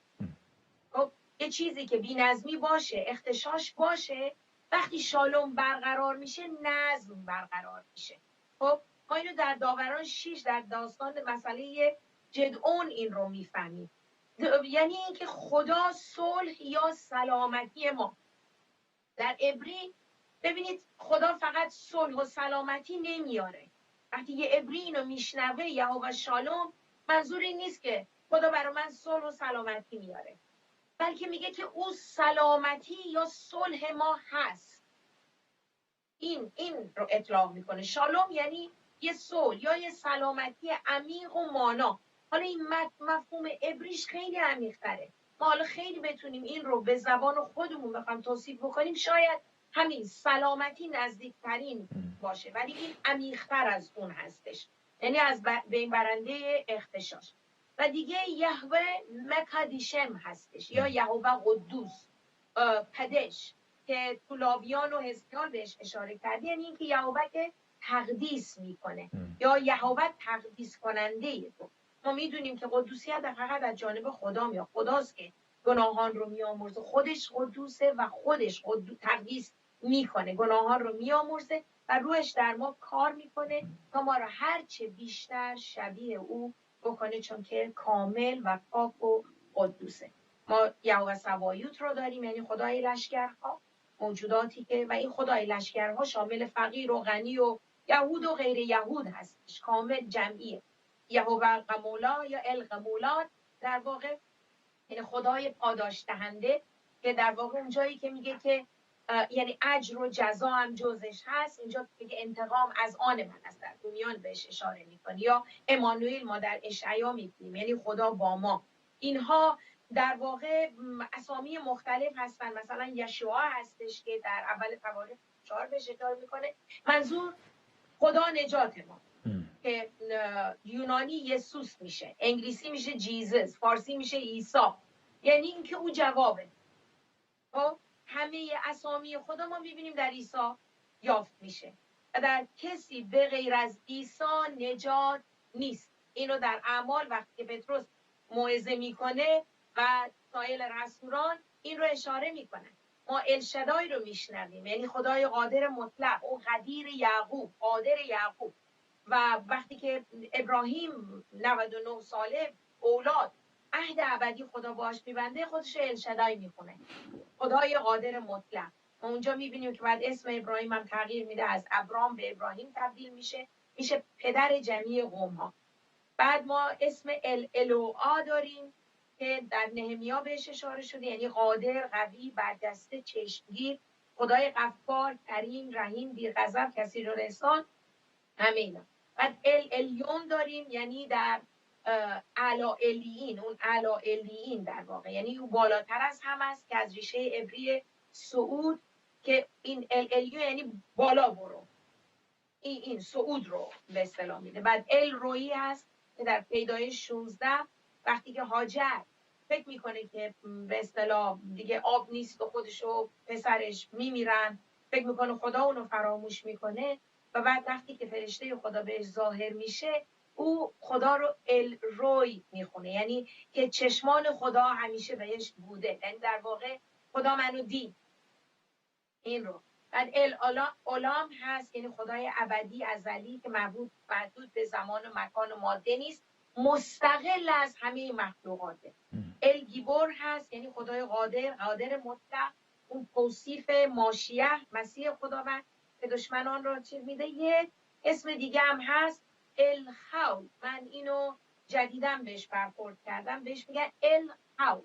خب یه چیزی که بی‌نظمی باشه، اختشاش باشه، وقتی شالوم برقرار میشه نظم برقرار میشه. خب ما اینو در داوران 6 در داستان مسئله جدعون این رو میفهمیم. یعنی اینکه خدا صلح یا سلامتی ما. در عبری ببینید خدا فقط صلح و سلامتی نمیاره. وقتی یه عبری اینو میشنوه یهوه شالوم، منظور این نیست که خدا برای من صلح و سلامتی میاره، بلکه میگه که او سلامتی یا صلح ما هست. این رو اطلاق میکنه. شالوم یعنی یه صلح یا یه سلامتی عمیق و مانا. حالا این مفهوم عبریش خیلی عمیق‌تره. ما حالا خیلی بتونیم این رو به زبان خودمون بخوام توصیف بکنیم شاید همین سلامتی نزدیکترین باشه، ولی این عمیق‌تر از اون هستش، یعنی از بین برنده اختشاش. و دیگه یهوه مکادیشم هستش یا یهوه قدوس پدش که تو لاویان و حزقیال بهش اشاره کردی، یعنی اینکه یهوه که تقدیس میکنه یا یهوه تقدیس کننده تو. ما میدونیم که قدوسیت فقط از جانب خدا میاد، خداست که گناهان رو میامرزه، خودش قدوسه و خودش تقدیس میکنه، گناهان رو میامرزه و روش در ما کار میکنه تا ما رو هرچه بیشتر شبیه او بکنه، چون که کامل و پاک و قدوسه. ما یهوه سبایوت رو داریم، یعنی خدای لشکرها، موجوداتی که و این خدای لشکرها شامل فقیر و غنی و یهود و غیر یهود هستش، کامل جمعیه. یهوه قمولا یا القمولات در واقع یعنی خدای پاداش دهنده، که در واقع اون جایی که میگه که یعنی اجر و جزا هم جزش هست، اینجا میگه انتقام از آن من است، در بنیان بهش اشاره میکنه. یا امانوئل ما در اشعیا میبینیم، یعنی خدا با ما. اینها در واقع اسامی مختلف هستن. مثلا یشوع هستش که در اول تواریخ 4 بهش اشاره میکنه، منظور خدا نجات ما، که یونانی یسوس میشه، انگلیسی میشه جیزس، فارسی میشه عیسی، یعنی اینکه او جوابه. همه اسامی خدا ما میبینیم در عیسی یافت میشه و در کسی به غیر از عیسی نجات نیست. اینو در اعمال وقتی که پتروس موعظه میکنه و سایر رسولان این رو اشاره میکنن. ما الشدای رو میشنویم، یعنی خدای قادر مطلق، او قدیر یعقوب، قادر یعقوب. و وقتی که ابراهیم 99 ساله اولاد عهد ابدی خدا باش میبنده، خودش الشدای میخونه، خدای قادر مطلق. ما اونجا میبینیم که بعد اسم ابراهیم هم تغییر میده، از ابرام به ابراهیم تبدیل میشه پدر جمعی قوم ها. بعد ما اسم الوآ داریم که در نهمیا بهش اشاره شده، یعنی قادر، قوی، برجسته، چشمگیر، خدای غفار، کریم، رحیم، بی غضب، کثیر الاحسان، همه اینا. بعد الیون داریم، یعنی در اعلی الیین، اون اعلی الیین در واقع یعنی اون بالاتر از هم است، که از ریشه عبری صعود، که این الیون یعنی بالا برو، این صعود رو به اصطلاح میده. بعد رویی هست که در پیدایش 16 وقتی که هاجر فکر میکنه که به اصطلاح دیگه آب نیست و خودش و پسرش میمیرن، فکر میکنه خدا اونو فراموش میکنه و بعد وقتی که فرشته خدا بهش ظاهر میشه، او خدا رو روی میخونه، یعنی که چشمان خدا همیشه بهش بوده، یعنی در واقع خدا منو دید. این رو بعد العالم هست، یعنی خدای ابدی ازلی که محدود به زمان و مکان و ماده نیست، مستقل از همه مخلوقاته. الگیبور هست، یعنی خدای قادر مطلق، اون توصیف ماشیه مسیح خداوند که دشمنان را چیز میده. یک اسم دیگه هم هست الخول، من اینو جدیداً بهش برخورد کردم، بهش میگن الخول.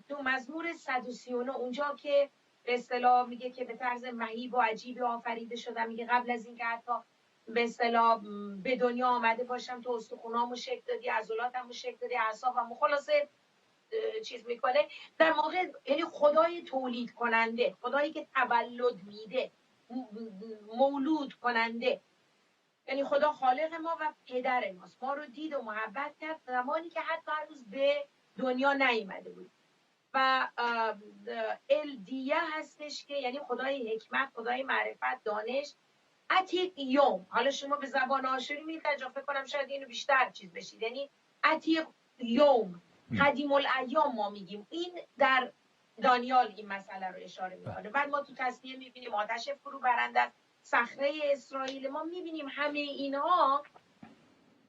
تو مزمور 139 اونجا که به اصطلاح میگه که به طرز مهیب و عجیبی آفریده شدم، میگه قبل از اینکه حتی به اصطلاح به دنیا آمده باشم تو استخونامو شکل دادی، عضلاتمو شکل دادی، اعصابمو، خلاصه چیز میکنه. در واقع یعنی خدای تولید کننده، خدایی که تولد میده، مولود کننده، یعنی خدا خالق ما و پدر ماست. ما رو دید و محبت کرد زمانی که حتی هنوز به دنیا نیامده بود. و الدیه هستش که یعنی خدای حکمت، خدای معرفت، دانش. عتیق یوم، حالا شما به زبان آشوری میترجمه، فکر کنم شاید اینو بیشتر چیز بشید، یعنی عتیق یوم، قدیم الایام ما میگیم. این در دانیال این مسئله رو اشاره میکنه. بعد ما تو تثنیه میبینیم آتش فرو برنده است، صخره اسرائیل. ما میبینیم همه اینها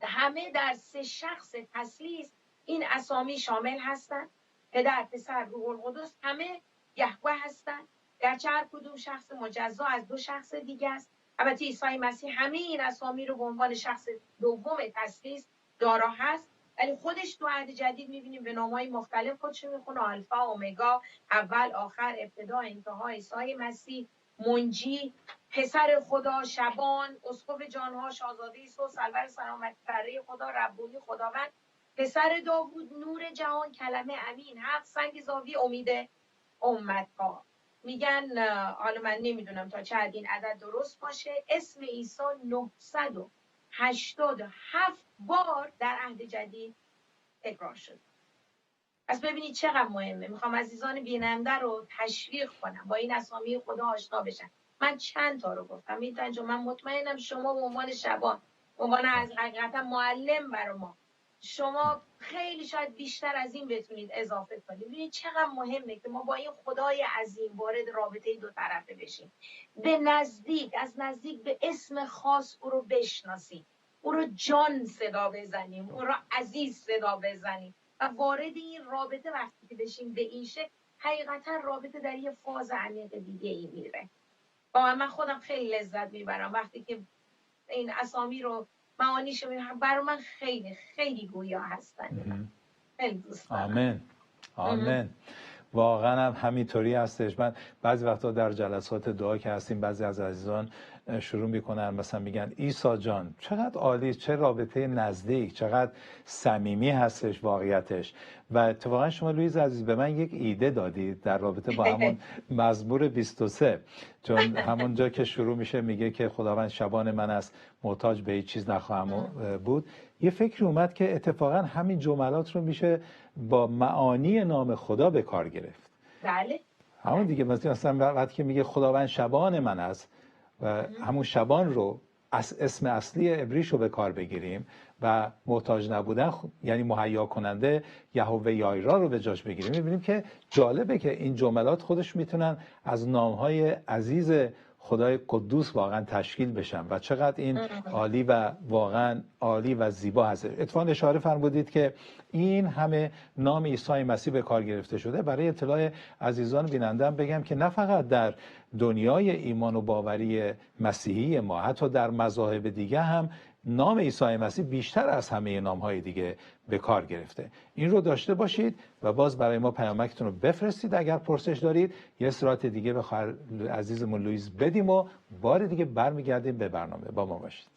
همه در 3 شخص تثلیث این اسامی شامل هستن. پدر، پسر، روح القدس همه یهوه هستن، گرچه هر کدوم شخص مجزا از 2 شخص دیگه است. البته عیسی مسیح همه این اسامی رو به عنوان شخص دوم تثلیث دارا هست، ولی خودش تو عهد جدید می‌بینیم به نام‌های مختلف خودش میخونه: آلفا، اومگا، اول، آخر، ابتدا، انتها، عیسی مسیح، منجی، پسر خدا، شبان، اسقف جانها، شاهزاده سو، سرور سلامت، پره خدا، ربونی، خداوند، پسر داوود، نور جهان، کلمه امین، حق، سنگ زاویه، امید امتها. میگن حالا من نمیدونم تا چه حد این عدد درست باشه، اسم عیسی 987 بار در عهد جدید تکرار شد. پس ببینید چقدر مهمه. میخوام عزیزان بیننده رو تشویق کنم با این اسامی خدا آشنا بشن. من چند تا رو گفتم میتونم من مطمئنم شما به عنوان شبان، به عنوان از حقیقتا معلم برای ما، شما خیلی شاید بیشتر از این بتونید اضافه کنید. ببینید چقدر مهمه که ما با این خدای عظیم وارد رابطه دو طرفه بشیم، به نزدیک، از نزدیک به اسم خاص او رو بشناسیم، او رو جان صدا بزنیم، او رو عزیز صدا بزنیم و وارد این رابطه وقتی که بشیم به این شکل، حقیقتا رابطه در یه فاز عمیق دیگه ای میره. با من خودم خیلی لذت میبرم وقتی که این اسامی رو معانیشو میبینم، برای من خیلی خیلی گویا هستن. خیلی دوست دارم. آمین آمین. واقعا هم همینطوری هستش. من بعضی وقتا در جلسات دعا که هستیم بعضی از عزیزان شروع میکنن مثلا میگن عیسی جان چقدر عالی، چه رابطه نزدیک، چقدر صمیمی هستش واقعیتش. و اتفاقا شما لویز عزیز به من یک ایده دادید در رابطه با همون مزمور 23، چون همون جا که شروع میشه میگه که خداوند شبان من است، محتاج به هیچ چیز نخواهم بود. یه فکر اومد که اتفاقا همین جملات رو میشه با معانی نام خدا به کار گرفت. بله. همون دیگه مثلا وقتی که میگه خداوند شبان من است و همون شبان رو اسم اصلی عبریش رو به کار بگیریم و محتاج نبودن یعنی مهیا کننده یهوه یایرا رو به جاش بگیریم، میبینیم که جالبه که این جملات خودش میتونن از نامهای عزیز خدای قدوس واقعا تشکیل بشن و چقدر این عالی و واقعا عالی و زیبا هست. اتفاقا اشاره فرمودید که این همه نام عیسی مسیح به کار گرفته شده. برای اطلاع عزیزان بیننده‌ام بگم که نه فقط در دنیای ایمان و باوری مسیحی ما، حتی در مذاهب دیگه هم نام عیسی مسیح بیشتر از همه نام‌های دیگه به کار گرفته. این رو داشته باشید و باز برای ما پیامکتون رو بفرستید اگر پرسش دارید. یه ساعت دیگه به خواهر عزیزمون لویز بدیم و بار دیگه برمیگردیم به برنامه. با ما باشید.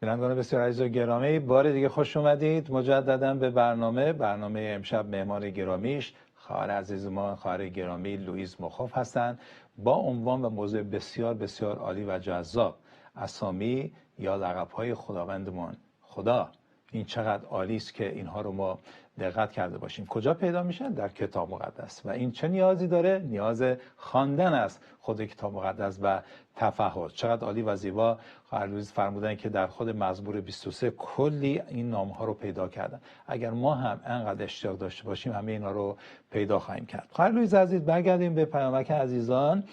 بینندگان بسیار عزیز و گرامی، بار دیگه خوش اومدید مجددا به برنامه امشب مهمان گرامیش خواهر عزیز ما، خواهر گرامی لویز مخوف هستند با عنوان و موضوع بسیار بسیار عالی و جذاب، اسامی یا لقب‌های خداوندمان خدا. این چقدر عالی است که اینها رو ما دقت کرده باشیم. کجا پیدا میشن؟ در کتاب مقدس. و این چه نیازی داره؟ نیاز خواندن است خود کتاب مقدس و تفحص. چقدر عالی و زیبا خواهر لویز فرمودن که در خود مزمور 23 کلی این نام‌ها رو پیدا کردن. اگر ما هم انقدر اشتیاق داشته باشیم همه اینا رو پیدا خواهیم کرد. خواهر لویز عزیز برگردیم به پیامک عزیزان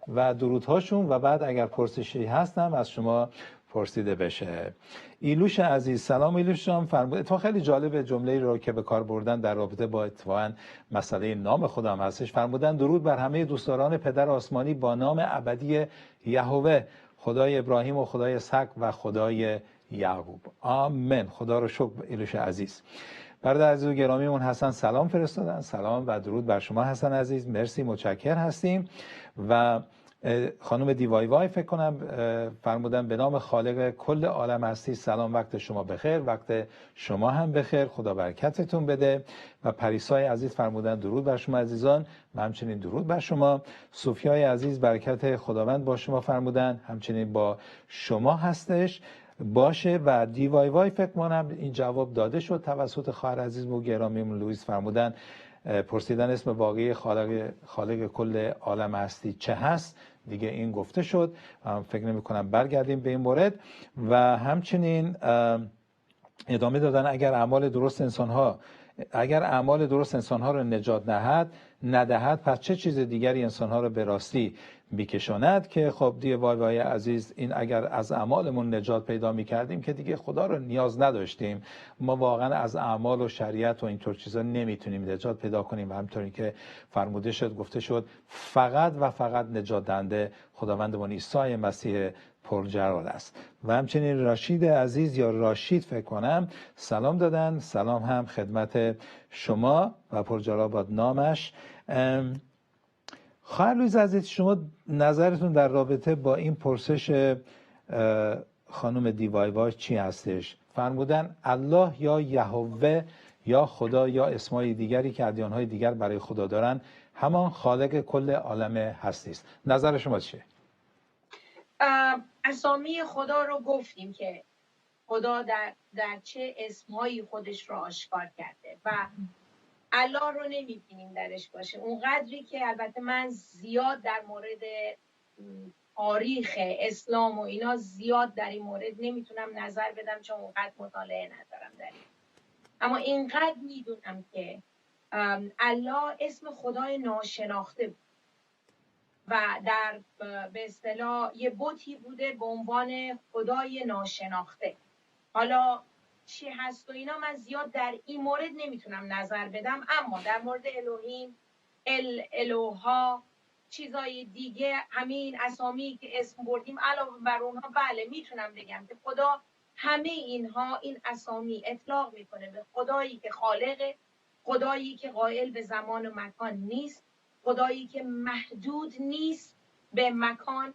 و درودهاشون و بعد اگر پرسشی هستم از شما پرسیده بشه. ایلوش عزیز، سلام ایلوش جان. فرمود اتفاقا خیلی جالب جمله‌ای رو که به کار بردن در رابطه با اتفاقا مسئله نام خدا هم هستش. فرمودن درود بر همه دوستداران پدر آسمانی با نام ابدی یهوه، خدای ابراهیم و خدای اسحاق و خدای یعقوب. آمین. خدا رو شکر ایلوش عزیز. برادر عزیز و گرامیمون حسن سلام فرستادن. سلام و درود بر شما حسن عزیز. مرسی، متشکر هستیم. و خانم دیوای فکر کنم فرمودن به نام خالق کل عالم هستی سلام، وقت شما بخیر، وقت شما هم بخیر، خدا برکتتون بده. و پریسای عزیز فرمودن درود بر شما عزیزان، و همچنین درود بر شما. صوفیای عزیز برکت خداوند با شما فرمودن، همچنین با شما هستش باشه. و دیوای فکر کنم این جواب داده شد توسط خواهر عزیز و گرامیمون لویز. فرمودن پرسیدن اسم واقعی خالق کل عالم هستی چه هست، دیگه این گفته شد. فکر نمی کنم برگردیم به این مورد. و همچنین ادامه دادن اگر اعمال درست انسانها رو نجات ندهد، پس چه چیز دیگری انسانها رو به راستی میکشاند که خب دیگه وای عزیز، این اگر از اعمالمون نجات پیدا میکردیم که دیگه خدا رو نیاز نداشتیم. ما واقعا از اعمال و شریعت و اینطور چیزا نمیتونیم نجات پیدا کنیم و همونطوری که فرموده شد، گفته شد فقط و فقط نجات دهنده خداوندمان عیسی مسیح پرجلال است. و همچنین راشید عزیز یا راشید فکر کنم سلام دادن. سلام هم خدمت شما و پرجلال باد نامش. خواهر لویز عزیز، شما نظرتون در رابطه با این پرسش خانم دیوایوا چی هستش؟ فرمودن الله یا یهوه یا خدا یا اسمای دیگری که ادیان‌های دیگر برای خدا دارن همان خالق کل عالم هستی است. نظر شما چیه؟ اسامی خدا رو گفتیم که خدا در چه اسمهایی خودش رو آشکار کرده و الله رو نمیبینیم درش باشه. اون قدری که البته من زیاد در مورد تاریخ اسلام و اینا زیاد در این مورد نمیتونم نظر بدم چون اونقدر مطالعه ندارم در این. اما اینقدر میدونم که الله اسم خدای ناشناخته بود و در به اصطلاح یه بتی بوده به عنوان خدای ناشناخته. حالا چی هست و اینا من زیاد در این مورد نمیتونم نظر بدم، اما در مورد الوهیم، الوها، چیزای دیگه، همین اسامی که اسم بردیم علاوه بر اونها، بله میتونم بگم که خدا همه اینها، این اسامی اطلاق میکنه به خدایی که خالقه، خدایی که قائل به زمان و مکان نیست، خدایی که محدود نیست به مکان،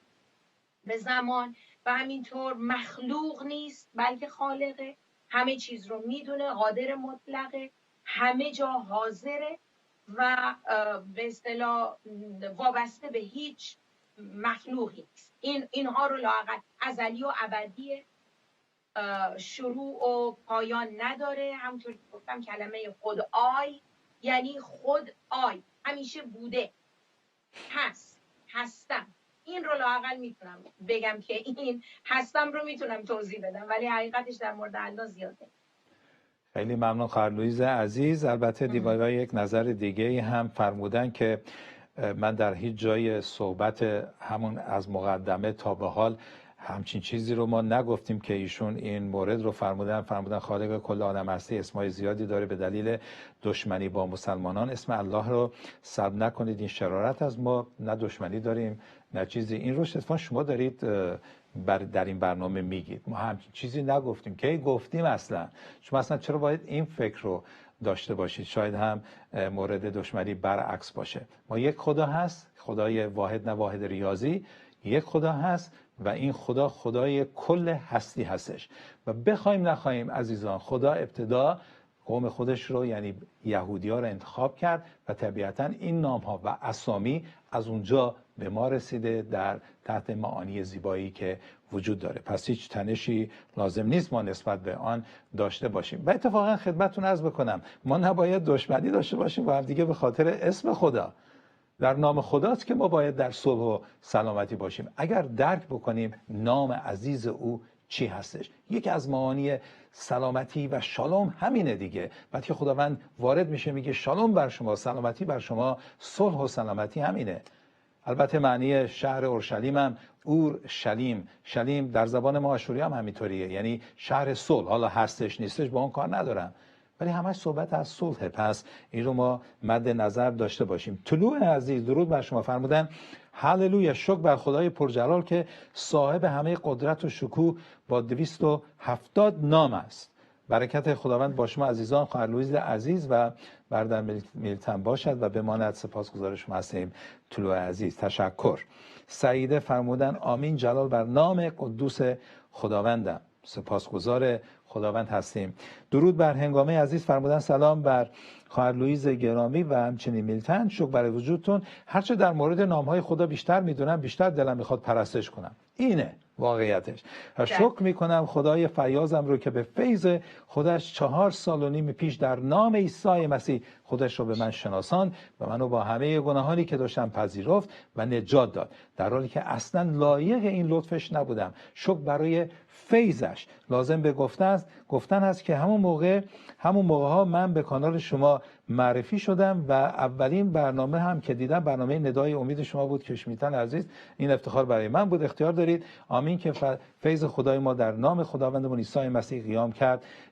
به زمان و همینطور مخلوق نیست بلکه خالقه، همه چیز رو میدونه، قادر مطلقه، همه جا حاضره و به اصطلاح وابسته به هیچ مخلوقی نیست. اینها رو لااقل ازلی و ابدیه، شروع و پایان نداره. همونطور که گفتم کلمه خود آی یعنی خود آی، همیشه بوده، هست، هستم. این رو لااقل میتونم بگم که این هستم رو میتونم توضیح بدم، ولی حقیقتش در مورد الله زیاده. خیلی ممنون خواهر لویز عزیز. البته دیوایوا یک نظر دیگه هم فرمودن که من در هیچ جای صحبت همون از مقدمه تا به حال همچین چیزی رو ما نگفتیم که ایشون این مورد رو فرمودن خالق کل عالم هستی اسمای زیادی داره، به دلیل دشمنی با مسلمانان اسم الله رو سلب نکنید، این شرارت از ما، نه دشمنی داریم نه چیزی. این رو اتفاقا شما دارید در این برنامه میگید، ما همچین چیزی نگفتیم که گفتیم. اصلا شما اصلا چرا باید این فکر رو داشته باشید؟ شاید هم مورد دشمنی برعکس باشه. ما یک خدا هست، خدای واحد نه واحد ریاضی، یک خدا هست و این خدا خدای کل هستی هستش و بخوایم نخواهیم عزیزان، خدا ابتدا قوم خودش رو یعنی یهودی ها رو انتخاب کرد و طبیعتا این نام ها و اسامی از اونجا به ما رسیده در تحت معانی زیبایی که وجود داره. پس هیچ تنشی لازم نیست ما نسبت به آن داشته باشیم. و اتفاقا خدمتتون عرض بکنم ما نباید دشمنی داشته باشیم با هم دیگه به خاطر اسم خدا. در نام خداست که ما باید در صلح و سلامتی باشیم. اگر درک بکنیم نام عزیز او چی هستش، یکی از معانی سلامتی و شالوم همینه دیگه. بعد که خداوند وارد میشه میگه شالوم بر شما، سلامتی بر شما، صلح و سلامتی همینه. البته معنی شهر اورشلیم هم اورشلیم، شلیم در زبان ما آشوری هم همینطوریه، یعنی شهر صلح. حالا هستش نیستش با اون کار ندارم، ولی همش صحبت از صلح. پس این رو ما مد نظر داشته باشیم. طلوع عزیز درود بر شما فرمودن هللویا، شکر بر خدای پرجلال که صاحب همه قدرت و شکوه با 270 نام است. برکت خداوند با شما عزیزان. خواهر لویز عزیز و برادر میلتن باشد و بماند. سپاسگزار شما هستیم طلوع عزیز. تشکر. سعیده فرمودن آمین، جلال بر نام قدوس خداوندم. سپاسگزار خداوند هستیم. درود بر هنگامه عزیز فرمودن سلام بر خواهر لویز گرامی و همچنین میلتن، شکر برای وجودتون. هرچه در مورد نامهای خدا بیشتر میدونم بیشتر دلم میخواد پرستش کنم. اینه واقعیتش. شکر میکنم خدای فیاضم رو که به فیض خودش 4.5 سال پیش در نام عیسی مسیح خودش رو به من شناساند و منو با همه گناهانی که داشتم پذیرفت و نجات داد، در حالی که اصلا لایق این لطفش نبودم. شکر برای فیضش. لازم به گفته است گفتن هست که همون موقع ها من به کانال شما معرفی شدم و اولین برنامه هم که دیدم برنامه ندای امید شما بود که شمیتن عزیز، این افتخار برای من بود. اختیار دارید. آمین که فیض خدای ما در نام خداوندمون عیسی مسیح قیام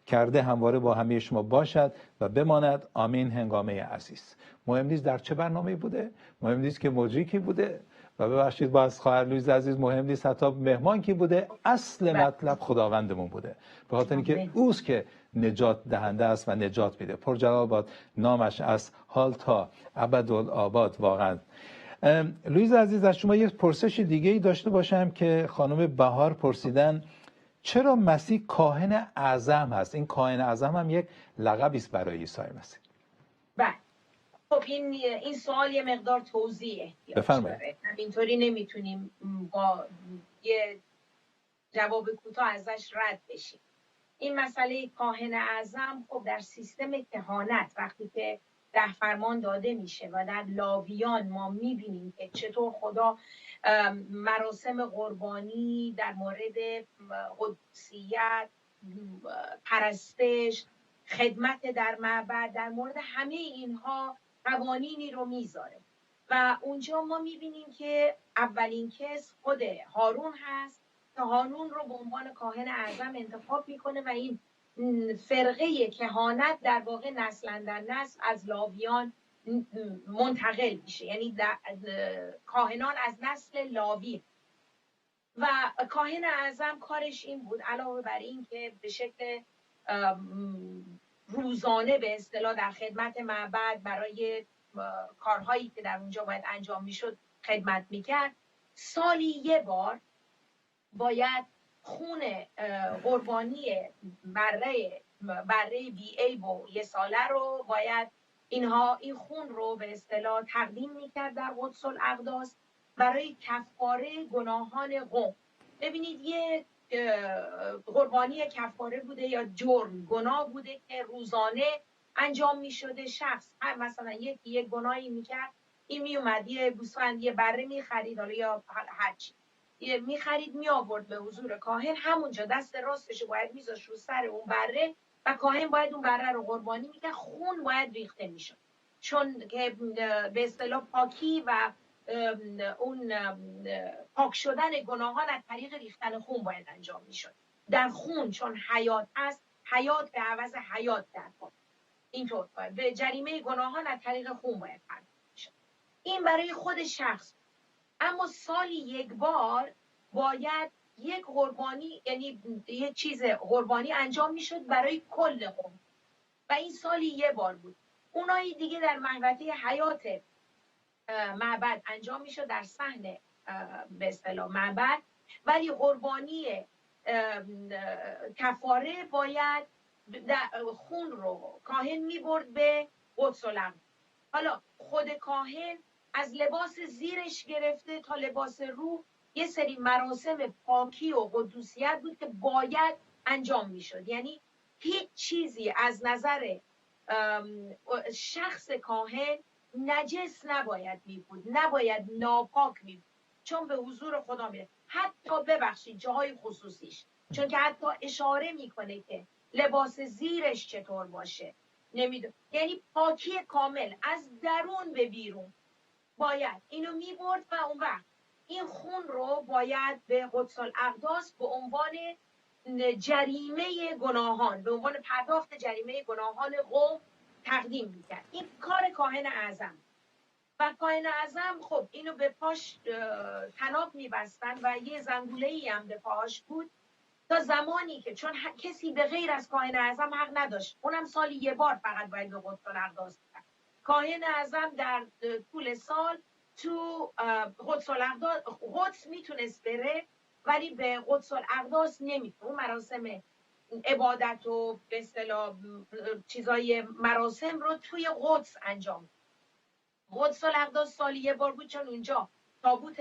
کرده همواره با همه شما باشد و بماند. آمین. هنگامه عزیز، مهم نیست در چه برنامه بوده، مهم نیست که مجری کی بوده و ببخشید باز خواهر لویز عزیز، مهم نیست حتی مهمان کی بوده، اصل مطلب خداوندمون بوده، به خاطر اینکه اوست که نجات دهنده است و نجات میده. پرجلال باد نامش از حال تا ابدالآباد. واقعا لویز عزیز، از شما یک پرسش دیگه ای داشته باشم که خانم بهار پرسیدن چرا مسیح کاهن اعظم هست؟ این کاهن اعظم هم یک لقبی است برای عیسی مسیح. بله، خب این سوال یه مقدار توضیح احتیاج داره. همینطوری نمیتونیم با یه جواب کوتاه ازش رد بشیم. این مسئله کاهن اعظم خب در سیستم کهانت وقتی که 10 فرمان داده میشه و در لاویان ما میبینیم که چطور خدا مراسم قربانی در مورد قدسیت، پرستش، خدمت در معبد، در مورد همه اینها قوانینی رو میذاره و اونجا ما میبینیم که اولین کس خود هارون هست که هارون رو به عنوان کاهن اعظم انتخاب میکنه و این فرقه کهانت در واقع نسل در نسل از لاویان منتقل میشه، یعنی کاهنان از نسل لاوی و کاهن اعظم کارش این بود علاوه بر این که به شکل روزانه به اصطلاح در خدمت معبد برای کارهایی که در اونجا باید انجام میشد خدمت میکرد، سالی یه بار باید خون قربانی بره بی عیب و یه ساله رو باید این خون رو به اصطلاح تقدیم میکرد در قدس الاقداس برای کفاره گناهان قوم. ببینید یه قربانی کفاره بوده یا جرم گناه بوده که روزانه انجام میشده. شخص مثلا یک گناهی میکرد، این میومد یه گوسفند یه بره میخرید یا هرچی میخرید می آورد به حضور کاهن، همونجا دست راستش باید میذاشت رو سر اون بره و کاهن باید اون بره رو قربانی میکرد. خون باید ریخته میشد چون که به اصطلاح پاکی و اون پاک شدن گناهان از طریق ریختن خون باید انجام میشد. در خون چون حیات هست، حیات به عوض حیات در پاک، اینطور به جریمه گناهان از طریق خون باید پرداخت میشد. این برای خود شخص. اما سالی یک بار باید یک قربانی، یعنی یک چیز قربانی انجام میشد برای کل قوم و این سالی یه بار بود. اونایی دیگه در محوطه حیات معبد انجام میشد در صحن به اصطلاح معبد، ولی قربانی کفاره باید خون رو کاهن میبرد به قدس الاقداس. حالا خود کاهن از لباس زیرش گرفته تا لباس روح یه سری مراسم پاکی و قدوسیت بود که باید انجام میشد. یعنی هیچ چیزی از نظر شخص کاهن نجس نباید می بود، نباید ناپاک می بود، چون به حضور خدا میره. حتی ببخشید جاهای خصوصیش، چون که حتی اشاره میکنه که لباس زیرش چطور باشه نمیدون، یعنی پاکی کامل از درون به بیرون باید اینو میبرد و اون وقت این خون رو باید به قدس الاقداس به عنوان جریمه گناهان، به عنوان پرداخت جریمه گناهان قوم تقدیم میکرد. این کار کاهن اعظم. و کاهن اعظم خب اینو به پاش طناب میبستن و یه زنگوله‌ای هم به پاش بود تا زمانی که، چون کسی به غیر از کاهن اعظم حق نداشت، اونم سالی یه بار فقط باید به قدس الاقداس برد. کاهن اعظم در طول سال تو قدس الاقداس قدس میتونست بره ولی به قدس الاقداس نمیتونه. اون مراسم عبادت و به اصطلاح چیزای مراسم رو توی قدس انجام. قدس الاقداس سالی یه بار بود چون اونجا تابوت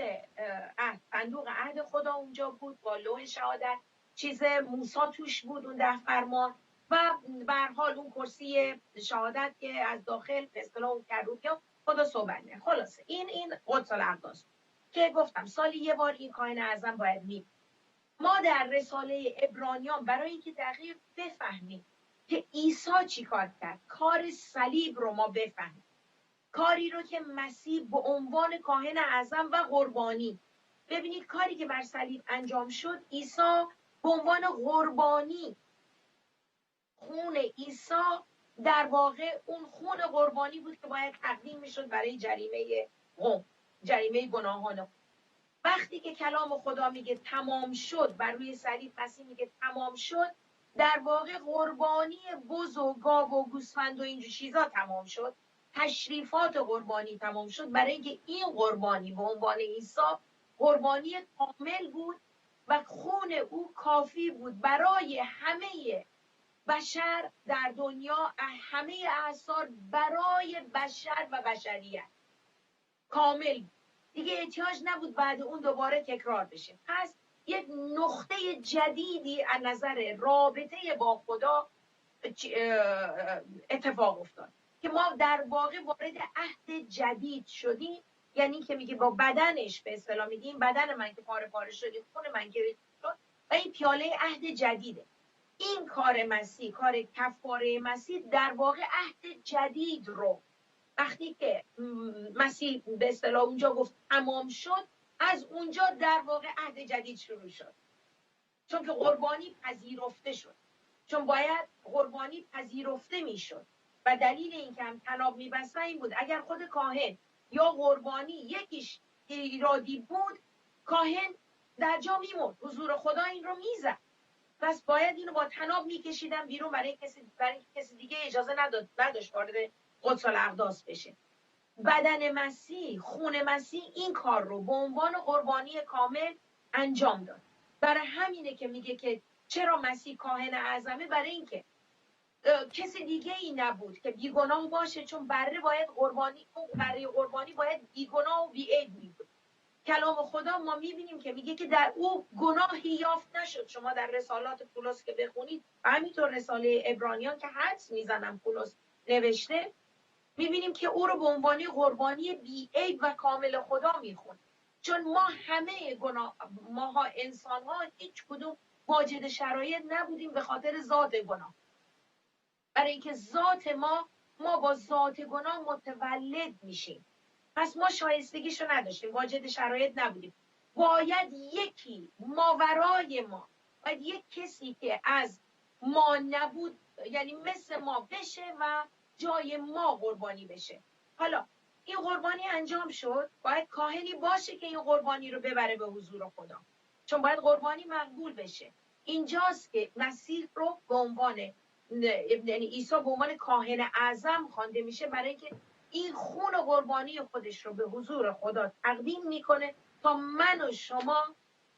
صندوق عهد خدا اونجا بود با لوح شهادت، چیز موسی توش بود، اون 10 فرمان و به هر حال اون کرسی شهادت که از داخل به اصطلاح اون کروبیا خدا صحبت می‌کنه. خلاصه این قدس الاقداس که گفتم سالی یه بار این کاهن اعظم باید می. ما در رساله عبرانیان برای اینکه دقیق بفهمیم که عیسی چی کار کرد، کار صلیب رو ما بفهمیم، کاری رو که مسیح به عنوان کاهن اعظم و قربانی، ببینید کاری که بر صلیب انجام شد، عیسی به عنوان قربانی، خون عیسی در واقع اون خون قربانی بود که باید تقدیم میشد برای جریمه گناهان. وقتی که کلام خدا میگه تمام شد، بر روی صلیب مسیح میگه تمام شد، در واقع قربانی بز و گاو و گوسفند و اینجور چیزا تمام شد، تشریفات قربانی تمام شد، برای اینکه این قربانی به عنوان عیسی قربانی کامل بود و خون او کافی بود برای همه بشر در دنیا، همه اعصار، برای بشر و بشریت کامل. دیگه احتیاج نبود بعد اون دوباره تکرار بشه. پس یک نقطه جدیدی از نظر رابطه با خدا اتفاق افتاد که ما در واقع وارد عهد جدید شدیم. یعنی که میگه با بدنش، به اصطلاح میگیم بدن من که پاره پاره شد، خون من که شد، و این پیاله عهد جدیده. این کار مسیح، کار کفاره مسیح، در واقع عهد جدید رو وقتی که مسیح به اصطلاح اونجا گفت تمام شد، از اونجا در واقع عهد جدید شروع شد، چون که قربانی پذیرفته شد، چون باید قربانی پذیرفته میشد. و دلیل این که هم طناب میبستن این بود اگر خود کاهن یا قربانی یکیش ایرادی بود، کاهن در جا میمرد، حضور خدا این رو میزد. پس باید اینو با طناب میکشیدن بیرون، برای کسی دیگه اجازه نداشت وارد قدس الاقداس بشه. بدن مسیح، خون مسیح این کار رو به عنوان قربانی کامل انجام داد. برای همینه که میگه که چرا مسیح کاهن اعظمه، برای اینکه کسی دیگه ای نبود که بیگناه باشه، چون بره باید قربانی باید بیگناه و بی‌عیب بود. کلام خدا ما میبینیم که میگه که در او گناهی یافت نشد. شما در رسالات پولس که بخونید، همینطور رساله عبرانیان که حدس میزنم پولس نوشته، میبینیم که او رو به عنوان قربانی بی‌عیب و کامل خدا میخون. چون ما همه ماها انسان ها هیچ کدوم واجد شرایط نبودیم به خاطر ذات گناه. برای اینکه ذات ما با ذات گناه متولد میشیم. پس ما شایستگیشو نداشتیم، واجد شرایط نبودیم. باید یکی ماورای ما، باید یک کسی که از ما نبود، یعنی مثل ما بشه و جای ما قربانی بشه. حالا این قربانی انجام شد، باید کاهنی باشه که این قربانی رو ببره به حضور خدا، چون باید قربانی مقبول بشه. اینجاست که مسیح رو به عنوان، یعنی عیسی به عنوان کاهن اعظم خوانده میشه، برای اینکه این خون قربانی خودش رو به حضور خدا تقدیم میکنه تا من و شما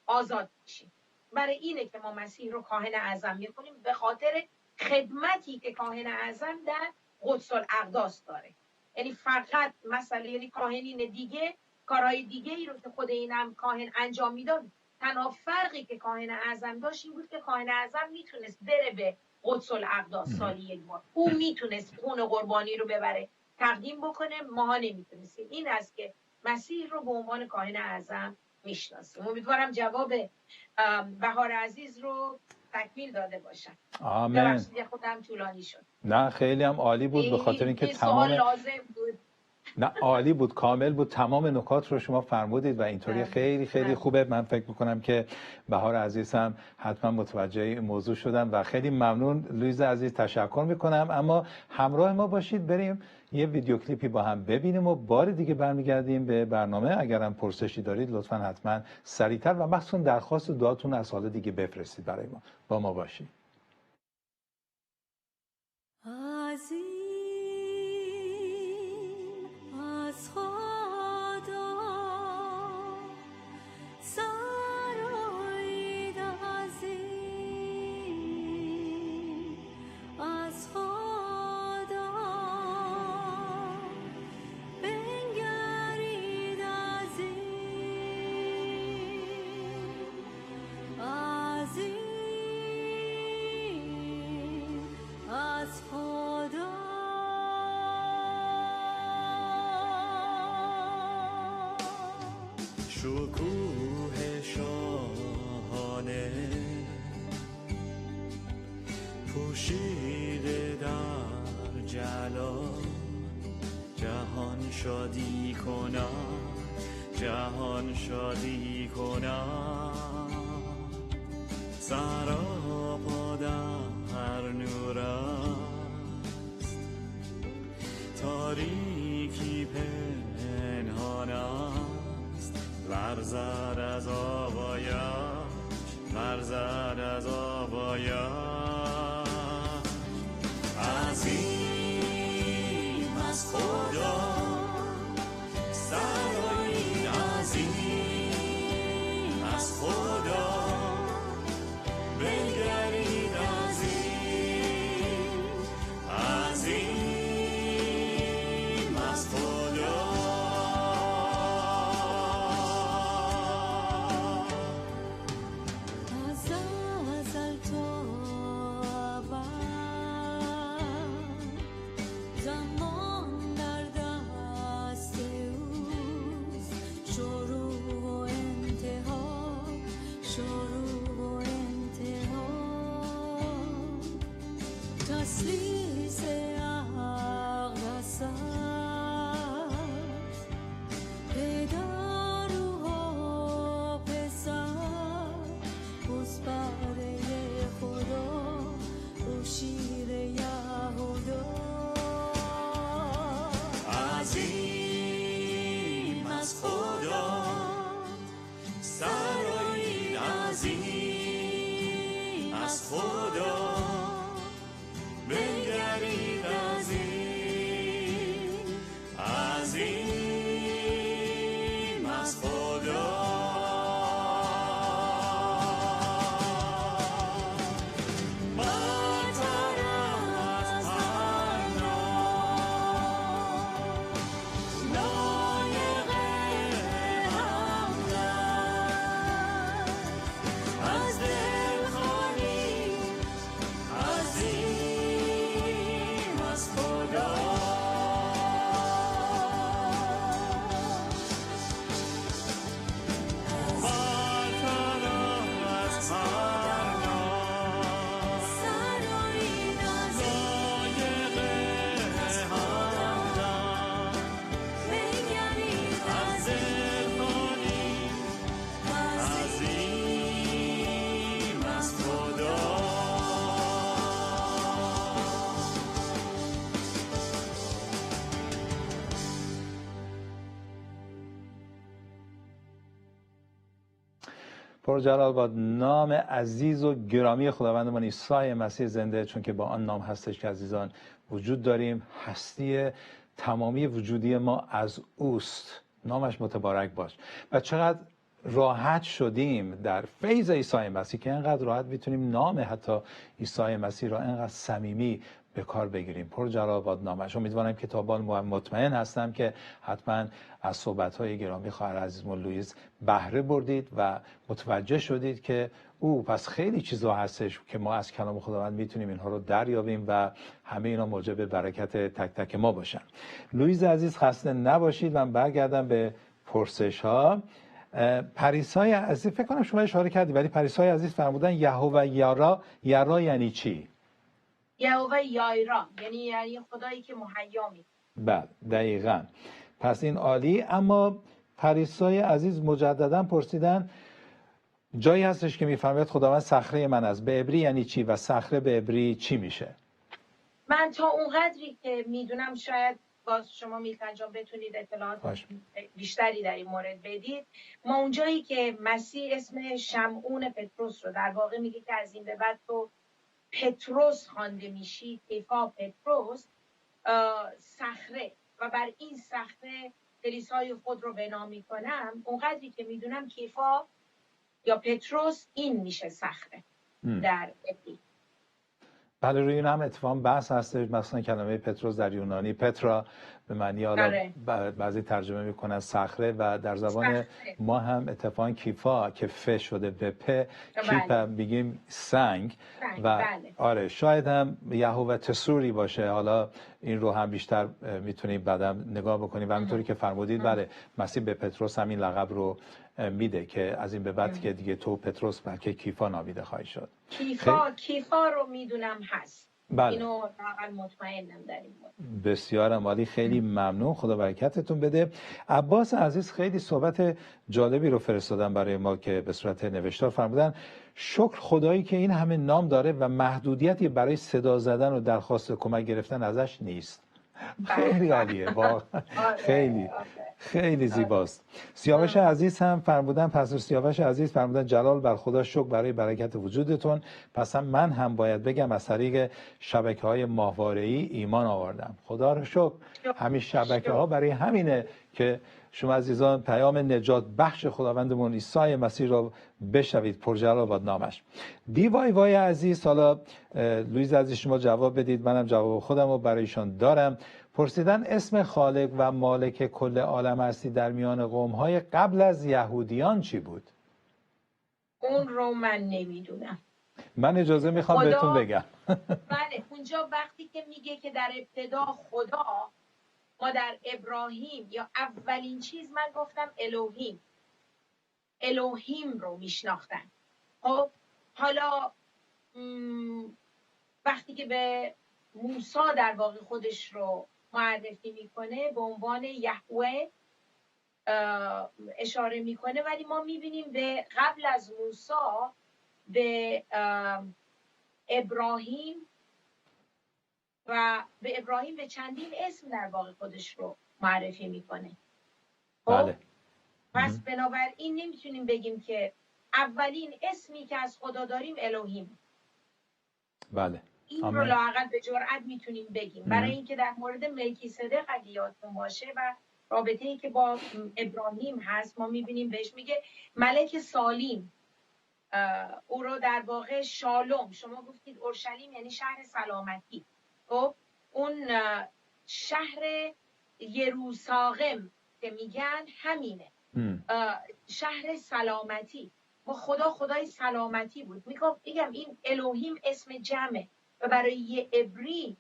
آزاد بشیم. برای اینه که ما مسیح رو کاهن اعظم میکنیم، به خاطر خدمتی که کاهن اعظم در قدس الاقداس داره. یعنی فقط یعنی کاهنین دیگه کارهای دیگه ای رو که خود اینم کاهن انجام میداد، تنها فرقی که کاهن اعظم داشت این بود که کاهن اعظم میتونست بره به قدس الاقداس سالی یک بار، اون میتونست خون قربانی رو ببره تقدیم بکنه، ماها نمیتونستیم. این است که مسیح رو به عنوان کاهن اعظم میشناسیم. امیدوارم جواب بهار عزیز رو تکمیل داده باشم. آمین. ببخشید خودم طولانی شد. نه خیلی هم عالی بود، به خاطر اینکه تمام لازم بود. نه عالی بود، کامل بود، تمام نکات رو شما فرمودید و اینطوری خیلی خیلی خوبه. من فکر میکنم که بهار عزیز هم حتما متوجه این موضوع شدن و خیلی ممنون. لویز عزیز تشکر میکنم. اما همراه ما باشید، بریم یه ویدیو کلیپی با هم ببینیم و بار دیگه برمیگردیم به برنامه. اگر هم پرسشی دارید لطفا حتما سریعتر و مخصوصا درخواست دعاتون از حال دیگه بفرستید برای ما. با ما باشید. شکوه شاهانه خورشید در جلال جهان شادی کند، جهان شادی کند. سراپا در نور است، تاریکی پنهان است. لرزد از آوایش، لرزد از آوایش. عظیم از خدا سرایی، عظیم از خدا بنگرید. عظیم عظیم از خدا. از ازل تا ابد زمان در دست اوست. شروع و انتها، شروع و انتها. تسلیس اقدس است، پدر و پسر بزبره خدا رو شیر یهودا. عظیم از خدا سرایی، عظیم از خدا بنگرید. عظیم عظیم از خدا. برتر از هر نام، لایق حمد است. از دل خالی، عظیم از خدا. برتر از هر نام، سرایی نزدیک لایق حمد است. بنگرید. از دل خالی، عظیم از خدا. پرجلال باد نام عزیز و گرامی خداوندمان عیسی مسیح زنده، چون که با آن نام هستش که عزیزان وجود داریم. هستی تمامی وجودی ما از اوست. نامش متبارک باش. و چقدر راحت شدیم در فیض عیسی مسیح که اینقدر راحت میتونیم نام حتی عیسی مسیح را اینقدر صمیمی به کار بگیریم. پرجلال باد نامش. امیدوارم که تا بال مطمئن هستم که حتما از صحبت‌های گرامی خواهر عزیزمون لوئیس بهره بردید و متوجه شدید که پس خیلی چیزا هستش که ما از کلام خداوند میتونیم اینها رو دریابیم و همه اینا موجب برکت تک تک ما باشن. لوئیس عزیز خسته نباشید. من برگردم به پرسش ها. پریسای عزیز فکر کنم شما اشاره کردید، ولی پریسای عزیز فرمودن یهوه یرا یعنی چی؟ یهوه یایرا یعنی خدایی که مهیا می. بله دقیقاً. پس این عالی. اما پریسای عزیز مجددا پرسیدن جایی هستش که میفرماید خداوند صخره من است. به عبری یعنی چی و صخره به عبری چی میشه؟ من تا اون قدری که میدونم شاید باز شما میلتن جان بتونید اطلاعات بیشتری در این مورد بدید. ما اونجایی که مسیح اسم شمعون پتروس رو در واقع میگه که از این به بعد تو پتروس خوانده میشی، کیفا پتروس، صخره و بر این صخره کلیسای خود رو بنا میکنم. اونقدری که میدونم کیفا یا پتروس این میشه صخره در عبری. بله روی این هم اتفاقا بحث هست. مثلا کلمه پتروس در یونانی پترا به معنی بعضی ترجمه میکنن صخره و در زبان ما هم اتفاقا کیفا که ف شده به پ کیپا بگیم سنگ و آره شاید هم یهوه تسوری باشه. حالا این رو هم بیشتر میتونیم بعدم نگاه بکنیم و همینطوری که فرمودید بله مسیح به پتروس همین لقب رو میده که از این به بعد که دیگه تو پتروس بلکه کیفا نامیده خواهی شد. کیفا رو میدونم هست. بله. اینو واقعا مطمئنم در این مورد. بسیار عالی، خیلی ممنون، خدا برکتتون بده. عباس عزیز خیلی صحبت جالبی رو فرستادن برای ما که به صورت نوشتار فرمودن شکر خدایی که این همه نام داره و محدودیتی برای صدا زدن و درخواست کمک گرفتن ازش نیست. خیلی عالیه واقعا. خیلی زیباست. سیاوش عزیز هم فرمودن، پس سیاوش عزیز فرمودن جلال بر خدا شکر برای برکت وجودتون. پس من هم باید بگم از طریق شبکه‌های ماهواره‌ای ایمان آوردم. خدا رو شکر. همین شبکه‌ها برای همینه که شما عزیزان پیام نجات بخش خداوندمون عیسی مسیح را بشنوید. پرجلال باد نامش. دیوای وای عزیز، حالا لویز عزیز شما جواب بدید، منم جواب خودم رو برایشان دارم. پرسیدن اسم خالق و مالک کل عالم هستی در میان قوم‌های قبل از یهودیان چی بود؟ اون رو من نمیدونم. من اجازه میخوام بهتون بگم. بله، اونجا وقتی که میگه که در ابتدا خدا، ما در ابراهیم یا اولین چیز من گفتم الوهیم رو میشناختن. خب حالا وقتی که به موسی در واقع خودش رو معرفی میکنه به عنوان یهوه اشاره میکنه، ولی ما میبینیم به قبل از موسی به ابراهیم به چندین اسم در واقع خودش رو معرفی میکنه. بله. پس بنابراین نمیتونیم بگیم که اولین اسمی که از خدا داریم الوهیم. بله. این رو لااقل به جرئت میتونیم بگیم. برای اینکه در مورد ملکی‌صدق اگه یادتون باشه و رابطه‌ای که با ابراهیم هست، ما میبینیم بهش میگه ملک سالیم. او رو در واقع شالوم، شما گفتید اورشلیم یعنی شهر سلامتی. خب اون شهر یروساغم که میگن همینه، شهر سلامتی. با خدای سلامتی بود. میگم این الوهیم اسم جمعه و برای یه عبری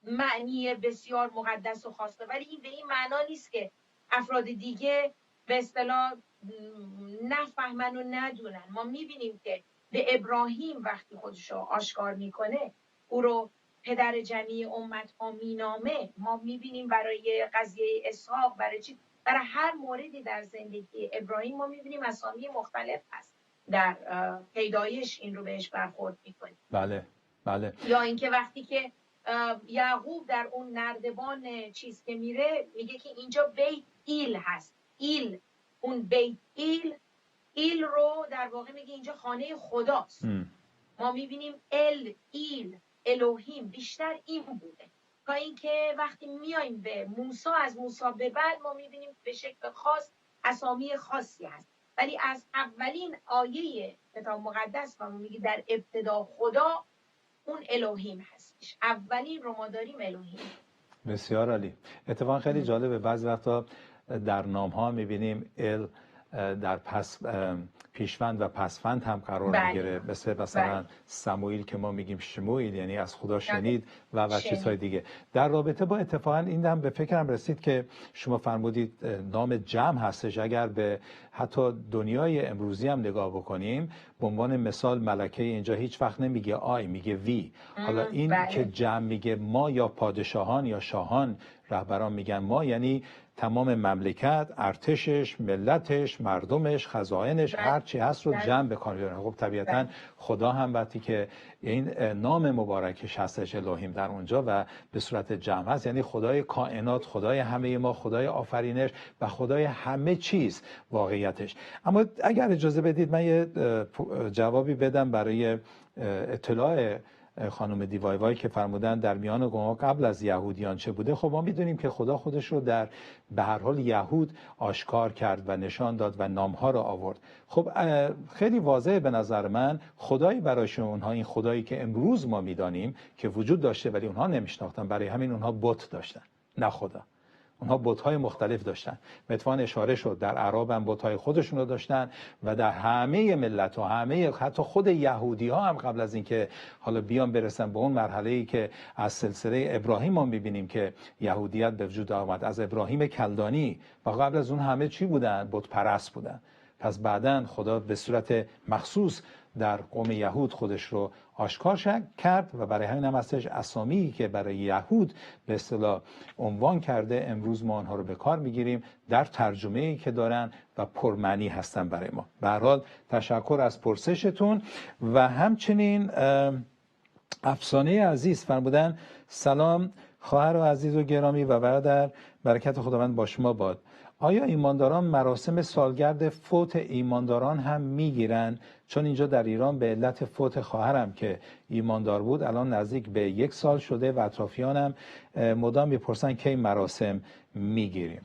معنی بسیار مقدس و خاصه، ولی این به این معنا نیست که افراد دیگه به اصطلاح نفهمن و ندونن. ما میبینیم که به ابراهیم وقتی خودشو آشکار میکنه، او رو پدر جمعی امت ها مینامه. ما میبینیم برای قضیه اسحاق، برای هر موردی در زندگی ابراهیم ما میبینیم اسامی مختلف هست. در پیدایش این رو بهش برخورد میکنیم. بله. یا اینکه وقتی که یعقوب در اون نردبان چیز که میره میگه که اینجا بیت ایل هست. اون بیت ایل رو در واقع میگه اینجا خانه خداست. ما میبینیم ایل الوهیم بیشتر این بوده، تا اینکه وقتی میایم به موسی، از موسی به بعد ما میبینیم به شکل خاص اسامی خاصی هست. ولی از اولین آیه کتاب مقدس ما میگه در ابتدا خدا، اون الوهیم هستش. اولین رو ما داریم الوهیم. بسیار عالی. اتفاقا خیلی جالبه، بعضی وقتا در نام ها میبینیم در پیشوند و پسوند هم قرار میگیره، مثلا سموئیل که ما میگیم شموئیل، یعنی از خدا شنید و چیزهای دیگه. در رابطه با اتفاقا این هم به فکرم رسید که شما فرمودید نام جمع هستش. اگر به حتی دنیای امروزی هم نگاه بکنیم، به عنوان مثال ملکه اینجا هیچ وقت نمیگه آی، میگه وی. حالا این که جمع میگه ما، یا پادشاهان یا شاهان رهبران میگن ما، یعنی تمام مملکت، ارتشش، ملتش، مردمش، خزائنش، هر چی هست رو جمع به کار میبرن. خب طبیعتاً خدا هم وقتی که این نام مبارکش هستش الوهیم در اونجا و به صورت جمع هست، یعنی خدای کائنات، خدای همه ما، خدای آفرینش و خدای همه چیز واقعیتش. اما اگر اجازه بدید من یه جوابی بدم برای اطلاع خانم دیوایوای که فرمودن در میان قوم قبل از یهودیان چه بوده. خب ما میدونیم که خدا خودش رو به هر حال یهود آشکار کرد و نشان داد و نامها رو آورد. خب خیلی واضحه به نظر من خدایی برایشون، اونها این خدایی که امروز ما میدانیم که وجود داشته ولی اونها نمیشناختن، برای همین اونها بت داشتن، نه خدا. اونها بت‌های مختلف داشتن. اتفاقاً اشاره شد در اعراب هم بت‌های خودشون رو داشتن و در همه ملت و همه حتی خود یهودی‌ها هم قبل از اینکه حالا بیان برسن به اون مرحله‌ای که از سلسله ابراهیم ما می‌بینیم که یهودیت به وجود آمد، از ابراهیم کلدانی، و قبل از اون همه چی بودن؟ بت پرست بودن. پس بعداً خدا به صورت مخصوص در قوم یهود خودش رو آشکار کرد و برای همین هم هستش اسامی که برای یهود به اصطلاح عنوان کرده امروز ما آنها رو به کار میگیریم در ترجمه‌ای که دارن و پرمعنی هستن برای ما. به هر حال تشکر از پرسشتون. و همچنین افسانه عزیز فرمودن سلام خواهر و عزیز و گرامی و برادر، برکت خداوند با شما باد. آیا ایمانداران مراسم سالگرد فوت ایمانداران هم میگیرن؟ چون اینجا در ایران به علت فوت خواهرم که ایماندار بود الان نزدیک به 1 سال شده و اطرافیانم مدام میپرسن که این مراسم میگیریم.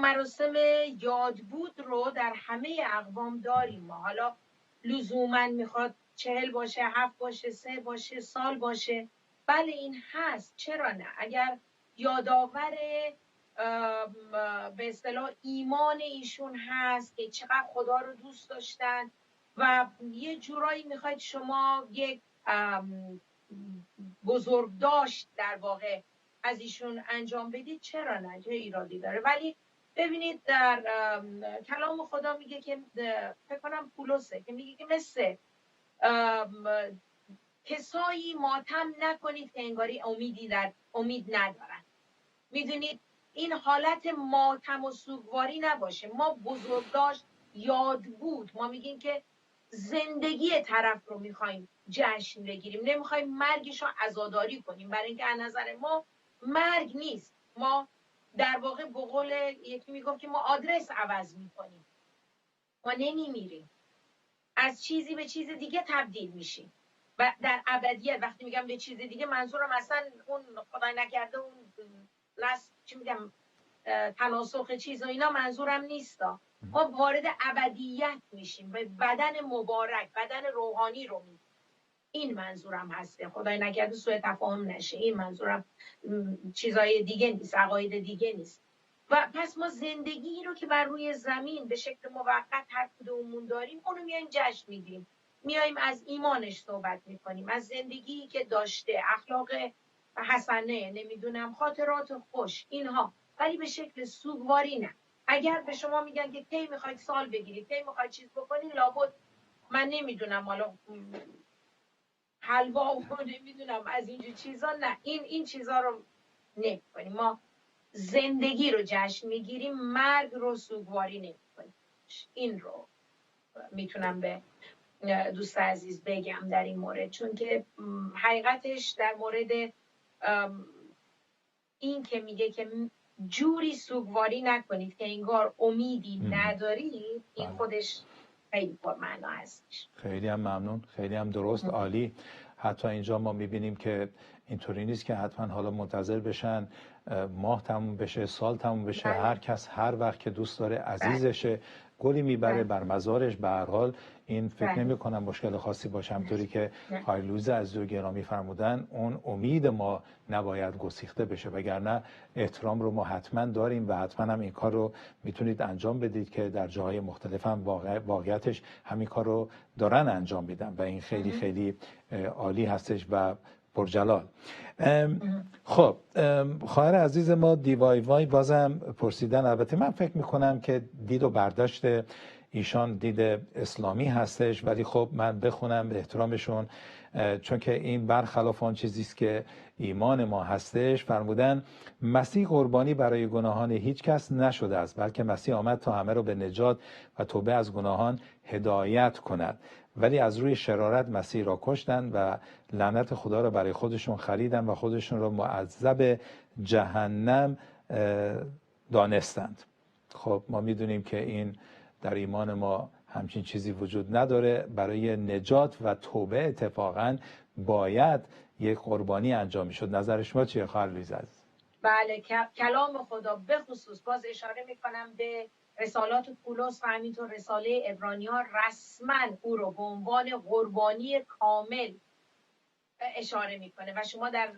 مراسم یادبود رو در همه اقوام داریم ما. حالا لزوما میخواد 40 باشه، 7 باشه، 3 باشه، سال باشه، بله این هست، چرا نه؟ اگر یادآور به اصطلاح ایمان ایشون هست که چقدر خدا رو دوست داشتن و یه جورایی میخواید شما یک بزرگداشت در واقع از ایشون انجام بدید، چرا نه؟ چه ایرادی داره؟ ولی ببینید در کلام خدا میگه که فکر کنم پولسه که میگه که مثل کسایی ماتم نکنید که انگاری امید ندارن. میدونید این حالت ماتم و سوگواری نباشه. ما بزرگداشت یاد بود، ما میگیم که زندگی طرف رو میخوایم جشن بگیریم، نمیخوایم مرگش رو عزاداری کنیم، برای اینکه از نظر ما مرگ نیست. ما در واقع به قول یکی میگفت که ما آدرس عوض میکنیم، ما نمیمیریم، از چیزی به چیز دیگه تبدیل میشیم و در ابدیت. وقتی میگم به چیز دیگه منظورم اصلا اون خدای نکرده اون چی میگم تناسخ چیز و اینا منظورم نیستا. ما وارد ابدیت میشیم، به بدن مبارک، بدن روحانی رو میگیم. این منظورم هسته، خدای نکرده سوء تفاهم نشه، این منظورم چیزای دیگه نیست، عقاید دیگه نیست. و پس ما زندگی رو که بر روی زمین به شکل موقت هر کدوممون داریم اونو میایم جشن میگیریم، میایم از ایمانش صحبت میکنیم، از زندگی که داشته، اخلاق حسنه، نمیدونم خاطرات خوش، اینها، ولی به شکل سوگواری نه. اگر به شما میگن که کی میخواید سال بگیرید، کی میخواید چیز بکنید، لابد من نمیدونم حالا حلوا و نمیدونم از اینجور چیزا، نه، این چیزا رو نمی‌کنیم. ما زندگی رو جشن میگیریم، مرگ رو سوگواری نمی‌کنیم. این رو میتونم به دوست عزیز بگم در این مورد، چون که حقیقتش در مورد این که میگه که جوری سوگواری نکنید که انگار امیدی ندارید، این خودش خیلی پرمعنا هستش. خیلی هم ممنون، خیلی هم درست، عالی. حتی اینجا ما میبینیم که اینطوری نیست که حتما حالا منتظر بشن ماه تموم بشه، سال تموم بشه. هر کس هر وقت که دوست داره عزیزشه گلی میبره بر مزارش. به هر حال این فکر نمی کنم مشکل خاصی باشه. همطوری که خانم لویز عزیز و گرامی فرمودن، اون امید ما نباید گسیخته بشه، وگرنه احترام رو ما حتما داریم و حتما هم این کار رو میتونید انجام بدید که در جاهای مختلف هم واقعیتش همین کار رو دارن انجام میدن و این خیلی خیلی عالی هستش و پرجلال. خب خواهر عزیز ما دیوای وای بازم پرسیدن، البته من فکر میکنم که دید و برداشت ایشان دید اسلامی هستش، ولی خب من بخونم به احترامشون، چون که این برخلاف آن چیزیست که ایمان ما هستش. فرمودن مسیح قربانی برای گناهان هیچ کس نشده است، بلکه مسیح آمد تا همه رو به نجات و توبه از گناهان هدایت کند، ولی از روی شرارت مسیح را کشتند و لعنت خدا را برای خودشون خریدند و خودشون را معذب جهنم دانستند. خب ما میدونیم که این در ایمان ما همچین چیزی وجود نداره. برای نجات و توبه اتفاقا باید یک قربانی انجام میشد. نظر شما چیه خواهر لویز عزیز؟ بله، کلام خدا به خصوص باز اشاره میکنم به رسالات پولس و همینطور رساله عبرانیان، رسما او رو به عنوان قربانی کامل اشاره میکنه و شما در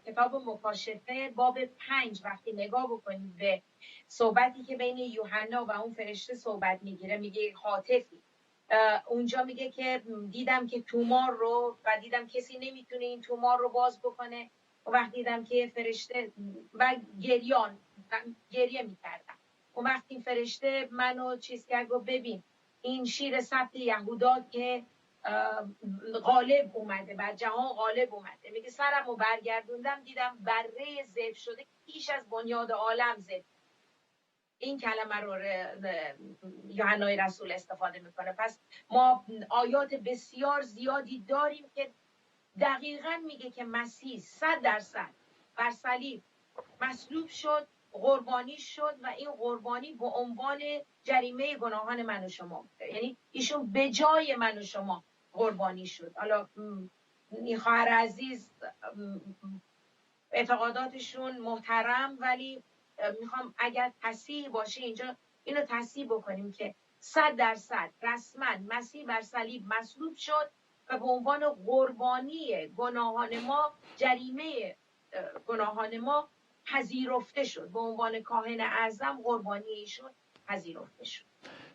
کتاب مکاشفه باب 5 وقتی نگاه بکنید به صحبتی که بین یوحنا و اون فرشته صحبت میگیره، میگه حاطفی، اونجا میگه که دیدم که تومار رو و دیدم کسی نمیتونه این تومار رو باز بکنه و وقتی دیدم که فرشته و گریه میکردم اون وقت این فرشته منو چیز کرد گفت ببین این شیر سبت یهودا که غالب اومده، بر جهان غالب اومده. میگه سرمو برگردوندم دیدم بره ذبح شده که پیش از بنیاد عالم ذبح. این کلمه رو یوحنای رسول استفاده میکنه. پس ما آیات بسیار زیادی داریم که دقیقاً میگه که مسیح 100% بر صلیب مصلوب شد، قربانی شد و این قربانی به عنوان جریمه گناهان من و شما بوده. یعنی ایشون به جای من و شما قربانی شد. حالا این خواهر عزیز اعتقاداتشون محترم، ولی میخوام اگر تصحیح باشه اینجا اینو تصحیح بکنیم که 100% رسما مسیح بر صلیب مصلوب شد و به عنوان قربانی گناهان ما، جریمه گناهان ما پذیرفته شد. به عنوان کاهن اعظم قربانی ایشون پذیرفته شد.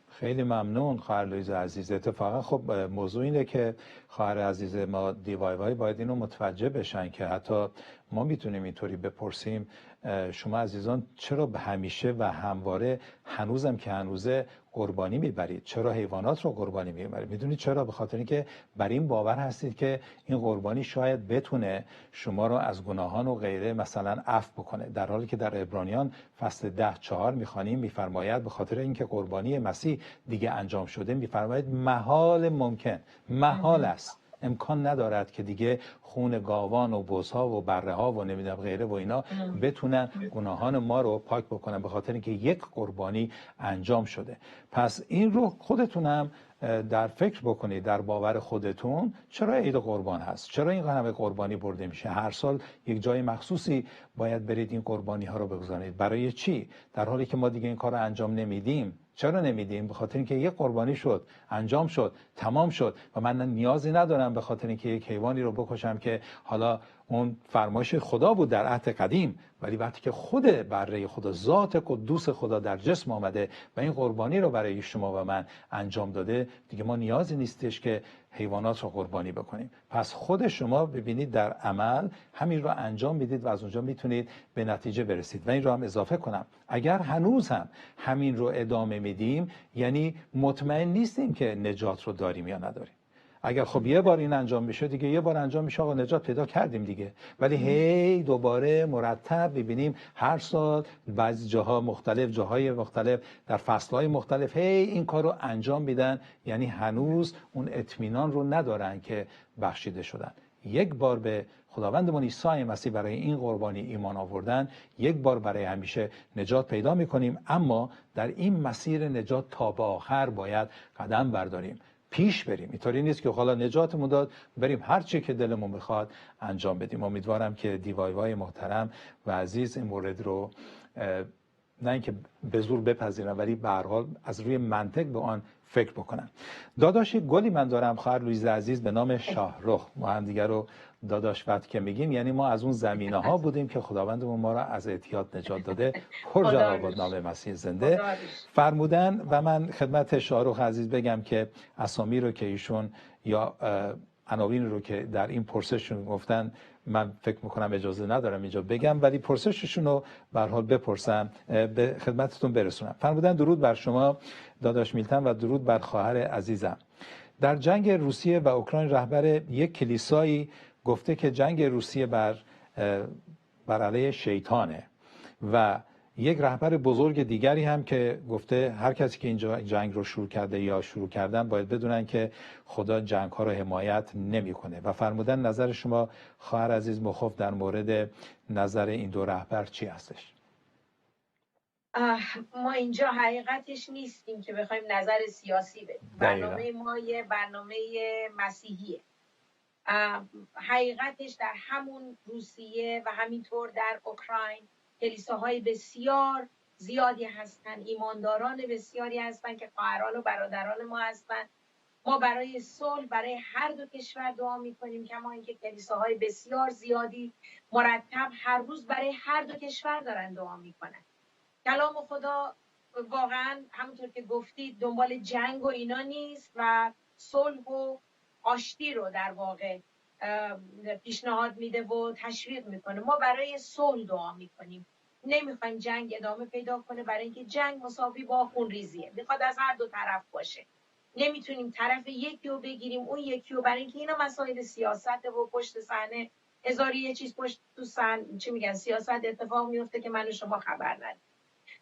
خیلی ممنون خواهر لویز عزیز. اتفاقا خب موضوع اینه که خواهر عزیز ما دیوایوای باید اینو متوجه بشن که حتی ما میتونیم اینطوری بپرسیم شما عزیزان چرا به همیشه و همواره هنوزم که هنوزه قربانی میبرید؟ چرا حیوانات رو قربانی میبرید؟ میدونید چرا؟ به خاطر اینکه بر این باور هستید که این قربانی شاید بتونه شما رو از گناهان و غیره مثلا عفو بکنه، در حالی که در عبرانیان فصل 10:4 میخوانیم میفرماید به خاطر اینکه قربانی مسیح دیگه انجام شده میفرماید محال ممکن، محال است، امکان ندارد که دیگه خون گاوان و بزها و بره ها و نمیدونم غیره و اینا بتونن گناهان ما رو پاک بکنن، به خاطر اینکه یک قربانی انجام شده. پس این رو خودتونم در فکر بکنید، در باور خودتون چرا عید قربان هست؟ چرا این همه قربانی برده میشه؟ هر سال یک جای مخصوصی باید برید این قربانی ها رو بگذارید. برای چی؟ در حالی که ما دیگه این کار رو انجام نمیدیم. چرا نمیدیم؟ به خاطر اینکه یک قربانی شد، انجام شد، تمام شد و من نیازی ندارم به خاطر اینکه یک حیوانی رو بکشم که حالا اون فرمایش خدا بود در عهد قدیم، ولی وقتی که خود بره خدا، ذات قدوس خدا در جسم آمده و این قربانی رو برای شما و من انجام داده، دیگه ما نیازی نیستش که حیوانات رو قربانی بکنیم. پس خود شما ببینید در عمل همین رو انجام میدید و از اونجا میتونید به نتیجه برسید. و این رو هم اضافه کنم، اگر هنوز هم همین رو ادامه میدیم یعنی مطمئن نیستیم که نجات رو داریم یا نداریم. اگر خب یه بار این انجام میشه دیگه یه بار انجام میشه آقا نجات پیدا کردیم دیگه، ولی هی دوباره مرتب ببینیم هر سال بعضی جاها مختلف، جاهای مختلف، در فصلهای مختلف هی این کار رو انجام میدن، یعنی هنوز اون اطمینان رو ندارن که بخشیده شدن. یک بار به خداوندمون عیسی مسیح برای این قربانی ایمان آوردن، یک بار برای همیشه نجات پیدا میکنیم، اما در این مسیر نجات تا به آخر باید قدم برداریم، پیش بریم. اینطوری نیست که حالا نجاتمون داد بریم هر چی که دلمون میخواد انجام بدیم. امیدوارم که دیوایوای محترم و عزیز این مورد رو نه اینکه به زور بپذیرن ولی به هر حال از روی منطق به آن فکر بکنن. داداش گلی من دارم خواهر لویز عزیز به نام شاهرخ. ما هم دیگه رو داداش وقتی که میگیم یعنی ما از اون زمینه ها بودیم که خداوندمون ما را از اعتیاد نجات داده. پر جواب نام مسیح زنده فرمودن. و من خدمت شاهرخ عزیز بگم که اسامی رو که ایشون یا عناوین رو که در این پرسششون گفتن من فکر میکنم اجازه ندارم اینجا بگم، ولی پرسششون رو به هر حال بپرسم، به خدمتتون برسونم. فرمودن درود بر شما داداش میلتن و درود بر خواهر عزیزم. در جنگ روسیه و اوکراین رهبر یک کلیسایی گفته که جنگ روسیه بر علیه شیطانه و یک رهبر بزرگ دیگری هم که گفته هر کسی که اینجا جنگ رو شروع کرده یا شروع کردن باید بدونن که خدا جنگ ها رو حمایت نمیکنه. و فرمودن نظر شما خواهر عزیز مخوف در مورد نظر این دو رهبر چی هستش؟ ما اینجا حقیقتش نیستیم که بخوایم نظر سیاسی بدیم. برنامه ما یه برنامه مسیحیه. حقیقتش در همون روسیه و همینطور در اوکراین کلیساهای بسیار زیادی هستن، ایمانداران بسیاری هستن که خواهران و برادران ما هستن. ما برای صلح برای هر دو کشور دعا میکنیم، کما اینکه کلیساهای بسیار زیادی مرتب هر روز برای هر دو کشور دارن دعا میکنن. کلام خدا واقعا همونطور که گفتید دنبال جنگ و اینا نیست و صلح و آشتی رو در واقع پیشنهاد میده و تشویق میکنه. ما برای صلح دعا میکنیم. نمیخوایم جنگ ادامه پیدا کنه، برای اینکه جنگ مساوی با خونریزیه، میخواد از هر دو طرف باشه. نمیتونیم طرف یکی رو بگیریم اون یکی رو، برای اینکه اینا مسائل سیاسته و پشت صحنه هزار یه چیز پشت تو صحنه چی میگن سیاست اتفاق میفته که من و شما خبر نداریم.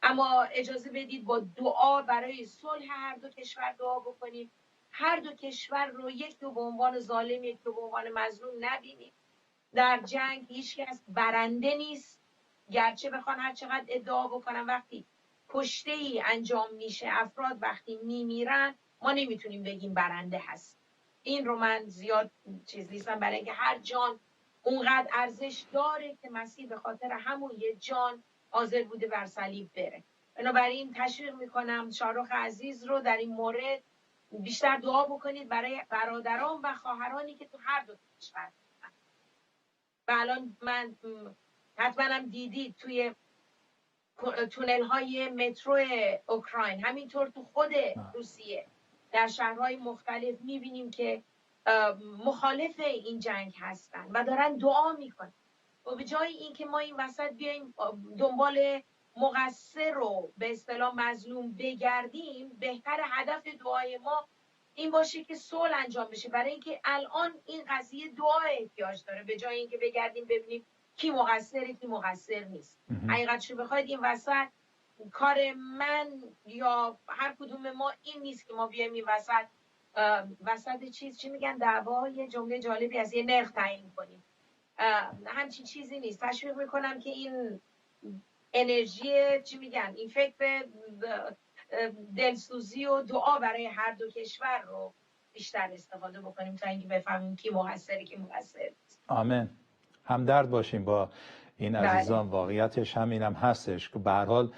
اما اجازه بدید با دعا برای صلح هر دو کشور دعا بکنیم، هر دو کشور رو یکی رو به عنوان ظالم یکی رو به عنوان مظلوم نبینیم. در جنگ هیچ کس برنده نیست، گرچه بخوان هر چقدر ادعا بکنن وقتی کشته ای انجام میشه، افراد وقتی میمیرن، ما نمیتونیم بگیم برنده هست. این رو من زیاد چیز نیستم، برای اینکه هر جان اونقدر ارزش داره که مسیح به خاطر همون یه جان حاضر بوده بر صلیب بره. بنابراین تشویق میکنم شاهرخ عزیز رو در این مورد بیشتر دعا بکنید برای برادران و خواهرانی که تو هر دو کشور هستن. و الان من حتما هم دیدید توی تونل های مترو اوکراین، همینطور تو خود روسیه در شهرهای مختلف میبینیم که مخالف این جنگ هستن و دارن دعا میکنن. و به جای اینکه ما این وسط بیایم دنبال مقصر رو به اصطلاح مظلوم بگردیم، بهتر هدف دعای ما این باشه که صلح انجام بشه، برای اینکه الان این قضیه دعا احتیاج داره، به جای اینکه بگردیم ببینیم کی مقصره کی مقصر نیست. حقیقتشو بخواید این وسط کار من یا هر کدوم ما این نیست که ما بیایم این وسط چی میگن دعوا، یه جمله جالبی از یه نرخ تعیین کنیم، همچین چیزی نیست. تشویق میکنم که این انرژی چی میگن این فکر دلسوزی و دعا برای هر دو کشور رو بیشتر استفاده بکنیم تا اینکه بفهمیم کی مقصره کی مقصر نیست. آمین. همدرد باشیم با این عزیزان. واقعیتش همینم هستش که به هر حال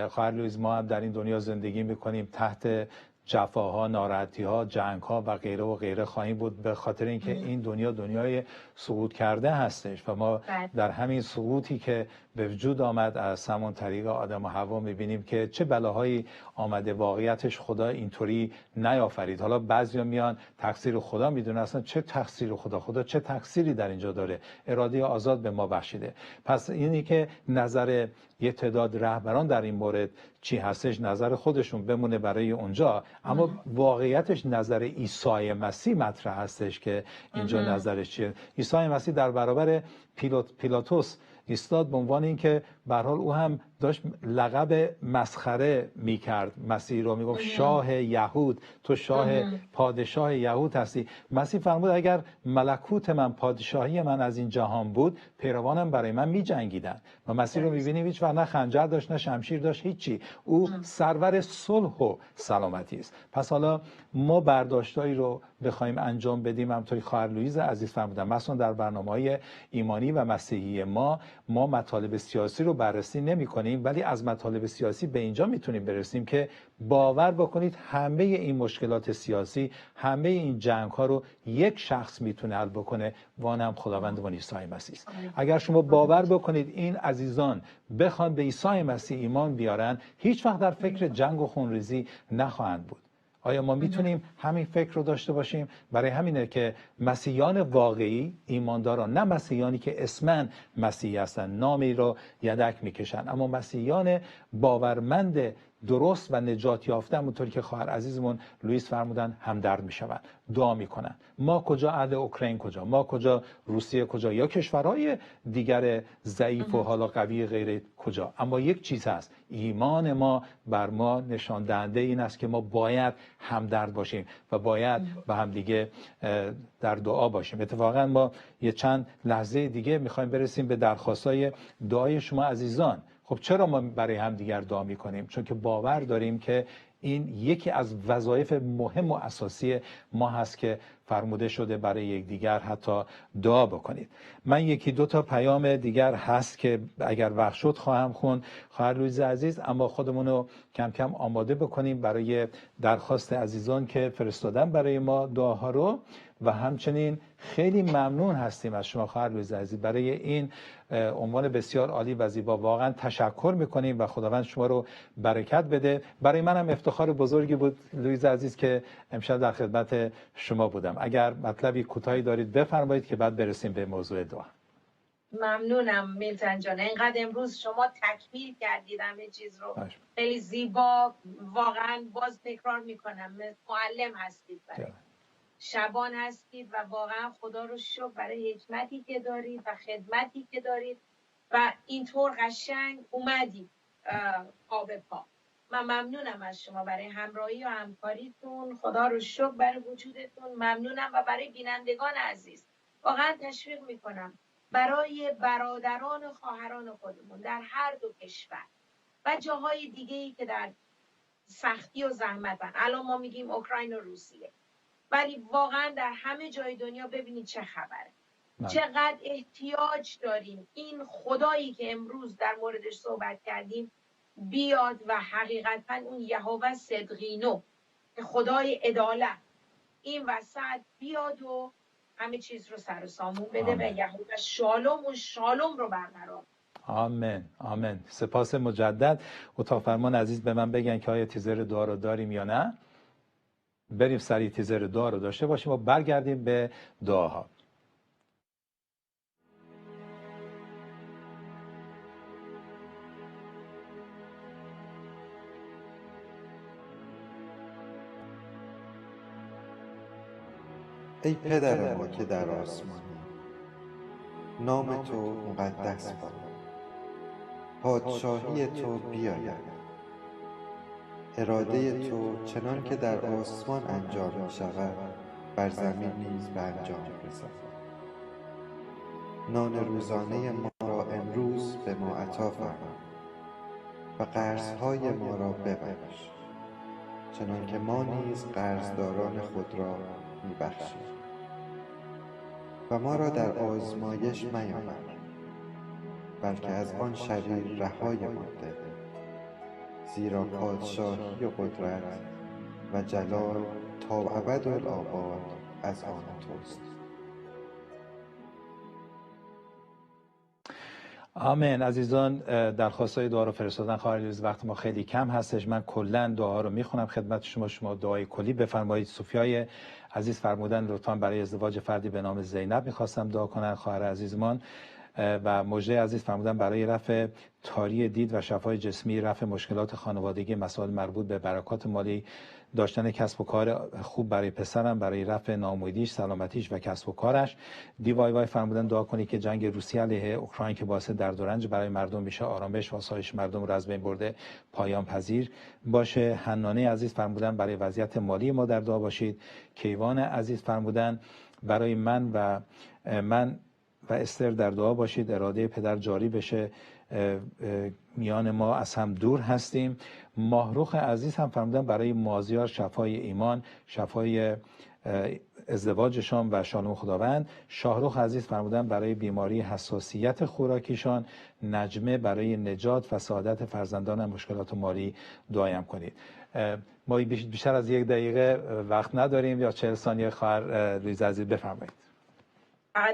خواهر لویز ما هم در این دنیا زندگی میکنیم، تحت جفاها، ناراحتی‌ها، جنگ‌ها و غیره و غیره خواهیم بود، به خاطر اینکه این دنیا دنیای سقوط کرده هستش و ما در همین سقوطی که به وجود آمد از همون طریق آدم و حوا می‌بینیم که چه بلاهایی آمده. واقعیتش خدا اینطوری نیافرید. حالا بعضیا میان تقصیر خدا میدونن، اصلا چه تقصیر خدا چه تقصیری در اینجا داره؟ اراده آزاد به ما بخشیده. پس اینی که نظر یه تعداد رهبران در این مورد چی هستش، نظر خودشون بمونه برای اونجا، اما واقعیتش نظر عیسی مسیح مطرح هستش که اینجا نظرش چیه. عیسی مسیح در برابر پیلاتوس ایستاد به عنوان اینکه به هر حال او هم داشت لقب مسخره میکرد مسیح رو، میگفت شاه یهود، تو پادشاه یهود هستی. مسیح فرمود اگر ملکوت من، پادشاهی من از این جهان بود، پیروانم برای من میجنگیدن. و مسیح رو میبینیم هیچ وقت نه خنجر داشت نه شمشیر داشت، هیچی. او سرور صلح و سلامتی است. پس حالا ما برداشتایی رو بخوایم انجام بدیم، همونطوری خواهر لویز عزیز فرمودن، مثلا در برنامه‌های ایمانی و مسیحی ما مطالب سیاسی رو بررسی نمی‌کنیم، ولی از مطالب سیاسی به اینجا میتونیم برسیم که باور بکنید همه این مشکلات سیاسی، همه این جنگ‌ها رو یک شخص میتونه حل بکنه، و آن هم خداوندمون عیسی مسیح است. اگر شما باور بکنید این عزیزان بخوان به عیسی مسیح ایمان بیارن، هیچ وقت در فکر جنگ و خونریزی نخواهند بود. آیا ما میتونیم همین فکر رو داشته باشیم؟ برای همینه که مسیحیان واقعی، ایمانداران، نه مسیحیانی که اسمن مسیحی هستن، نامی رو یدک میکشن، اما مسیحیان باورمند درست و نجات یافته، همونطوری که خواهر عزیزمون لوئیس فرمودن، همدرد میشوند، دعا میکنن. ما کجا، اهل اوکراین کجا، ما کجا، روسیه کجا، یا کشورهای دیگر ضعیف و حالا قوی غیره کجا، اما یک چیز هست، ایمان ما بر ما نشان دهنده این است که ما باید همدرد باشیم و باید به هم دیگه در دعا باشیم. اتفاقا ما یه چند لحظه دیگه میخوایم برسیم به درخواستای دعای شما عزیزان. خب چرا ما برای هم دیگر دعا میکنیم؟ چون که باور داریم که این یکی از وظایف مهم و اساسی ما هست که فرموده شده برای یکدیگر حتی دعا بکنید. من یکی دو تا پیام دیگر هست که اگر وقت شد خواهم خوند خواهر لویز عزیز، اما خودمون رو کم کم آماده بکنیم برای درخواست عزیزان که فرستادن برای ما دعاها رو. و همچنین خیلی ممنون هستیم از شما خواهر لویز عزیز برای این عنوان بسیار عالی و زیبا. واقعا تشکر میکنیم و خداوند شما رو برکت بده. برای منم افتخار بزرگی بود لویز عزیز که امشب در خدمت شما بودم. اگر مطلبی کوتاهی دارید بفرمایید که بعد برسیم به موضوع دعا. ممنونم میلتن جان، اینقدر امروز شما تکمیل کردید همه چیز رو، باش. خیلی زیبا. واقعا باز تکرار میکنم، معلم هستید برای شبان هستید و واقعا خدا رو شکر برای حکمتی که دارید و خدمتی که دارید و اینطور قشنگ اومدید پا به پا. من ممنونم از شما برای همراهی و همکاریتون، خدا رو شکر برای وجودتون. ممنونم و برای بینندگان عزیز واقعا تشویق میکنم برای برادران و خواهران خودمون در هر دو کشور و جاهای دیگه‌ای که در سختی و زحمتن. الان ما میگیم اوکراین و روسیه، ولی واقعا در همه جای دنیا ببینید چه خبره، چقدر احتیاج داریم این خدایی که امروز در موردش صحبت کردیم بیاد و حقیقتا اون یهوه صدقینو که خدای عدالت این وسط بیاد و همه چیز رو سر و سامون بده و یهوه شالوم و شالوم رو برقرار. آمین آمین. سپاس مجدد. اتاق فرمان عزیز به من بگن که آیا تیزر دعا رو داریم یا نه. بریم سریع تیزر دعا رو داشته باشیم و برگردیم به دعاها. ای پدر ما که در آسمانی، نام تو مقدس باد، پادشاهی تو بیاید، اراده تو چنان که در آسمان انجام می شود بر زمین نیز به انجام رسد. نان روزانه ما را امروز به ما عطا فرما و قرضهای ما را ببخش چنان که ما نیز قرضداران خود را می‌بخشیم و ما را در آزمایش میاور بلکه از آن شریر رهایمان ده، زیرا پادشاهی و قدرت و جلال تا ابدالآباد از آن توست. آمین. عزیزان درخواستای دعا رو فرستادن. خواهر وقت ما خیلی کم هستش، من کلا دعا رو میخونم خدمت شما دعای کلی بفرمایید. صوفیای عزیز فرمودن لطفا برای ازدواج فردی به نام زینب میخواستم دعا کنن، خواهر عزیزمان. و موجه عزیز فرمودن برای رفع تاری دید و شفای جسمی، رفع مشکلات خانوادگی، مسائل مربوط به برکات مالی، داشتن کسب و کار خوب برای پسرم، برای رفع ناامیدیش، سلامتیش و کسب و کارش. دیوای فرمودن دعا کنی که جنگ روسیه علیه اوکراین که باعث درد و رنج برای مردم میشه، آرامش و آسایش مردم رو از بین برده پایان پذیر باشه. حنانه عزیز فرمودن برای وضعیت مالی ما در دعا باشید. کیوان عزیز فرمودن برای من و استر در دعا باشید، اراده پدر جاری بشه، میان ما از هم دور هستیم. ماهروخ عزیز هم فرمودن برای مازیار شفای ایمان، شفای ازدواجشان و شالوم خداوند. شاهروخ عزیز فرمودن برای بیماری حساسیت خوراکیشان. نجمه برای نجات و سعادت فرزندان مشکلات مالی دعایم کنید. ما بیشتر از 1 دقیقه وقت نداریم، یا 40 ثانیه خواهر ریز عزیز بفرمایید.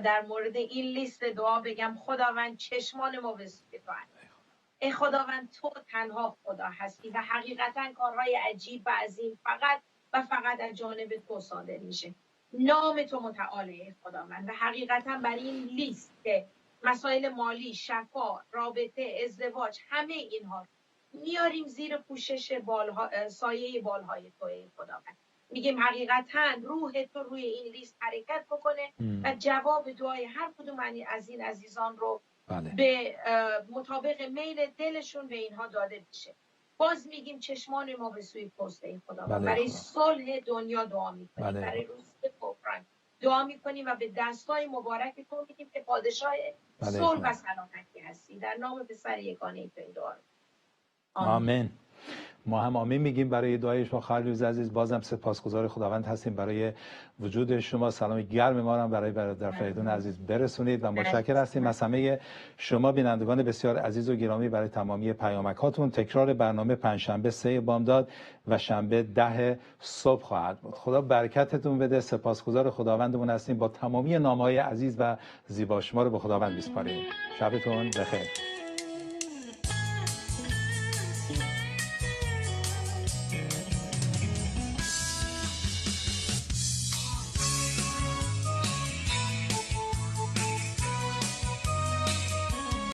در مورد این لیست دعا بگم خداوند چشمان ما به سوی تو هست. ای خداوند تو تنها خدا هستی و حقیقتا کارهای عجیب و عظیم فقط از جانب تو صادر میشه. نام تو متعاله ای خداوند و حقیقتا برای این لیست که مسائل مالی، شفا، رابطه، ازدواج، همه اینها میاریم زیر پوشش سایه بالهای تو ای خداوند. میگیم حقیقتا روح تو روی این لیست حرکت بکنه و جواب دعای هر کدوم از این عزیزان رو به مطابق میل دلشون به اینها داده بشه. باز میگیم چشمان ما به سوی پست این خدا برای صلح دنیا دعا میکنیم، برای روسیه و اوکراین دعا میکنیم و به دستای مبارک تو میگیم که پادشاه صلح و سلامتی هستی. در نام پسر یگانه تو این دعا رو آمین. ما هم آمین میگیم برای دعای شما خواهر عزیز. بازم سپاسگزار خداوند هستیم برای وجود شما. سلام گرم ما رو برای برادر فریدون عزیز برسونید و متشکر هستیم از همه شما بینندگان بسیار عزیز و گرامی برای تمامی پیامکاتون. تکرار برنامه پنجشنبه 3 بامداد و شنبه 10 صبح خواهد بود. خدا برکتتون بده. سپاسگزار خداوندمون هستیم. با تمامی نامه‌های عزیز و زیبا شما رو به خداوند میسپاریم. شبتون بخیر.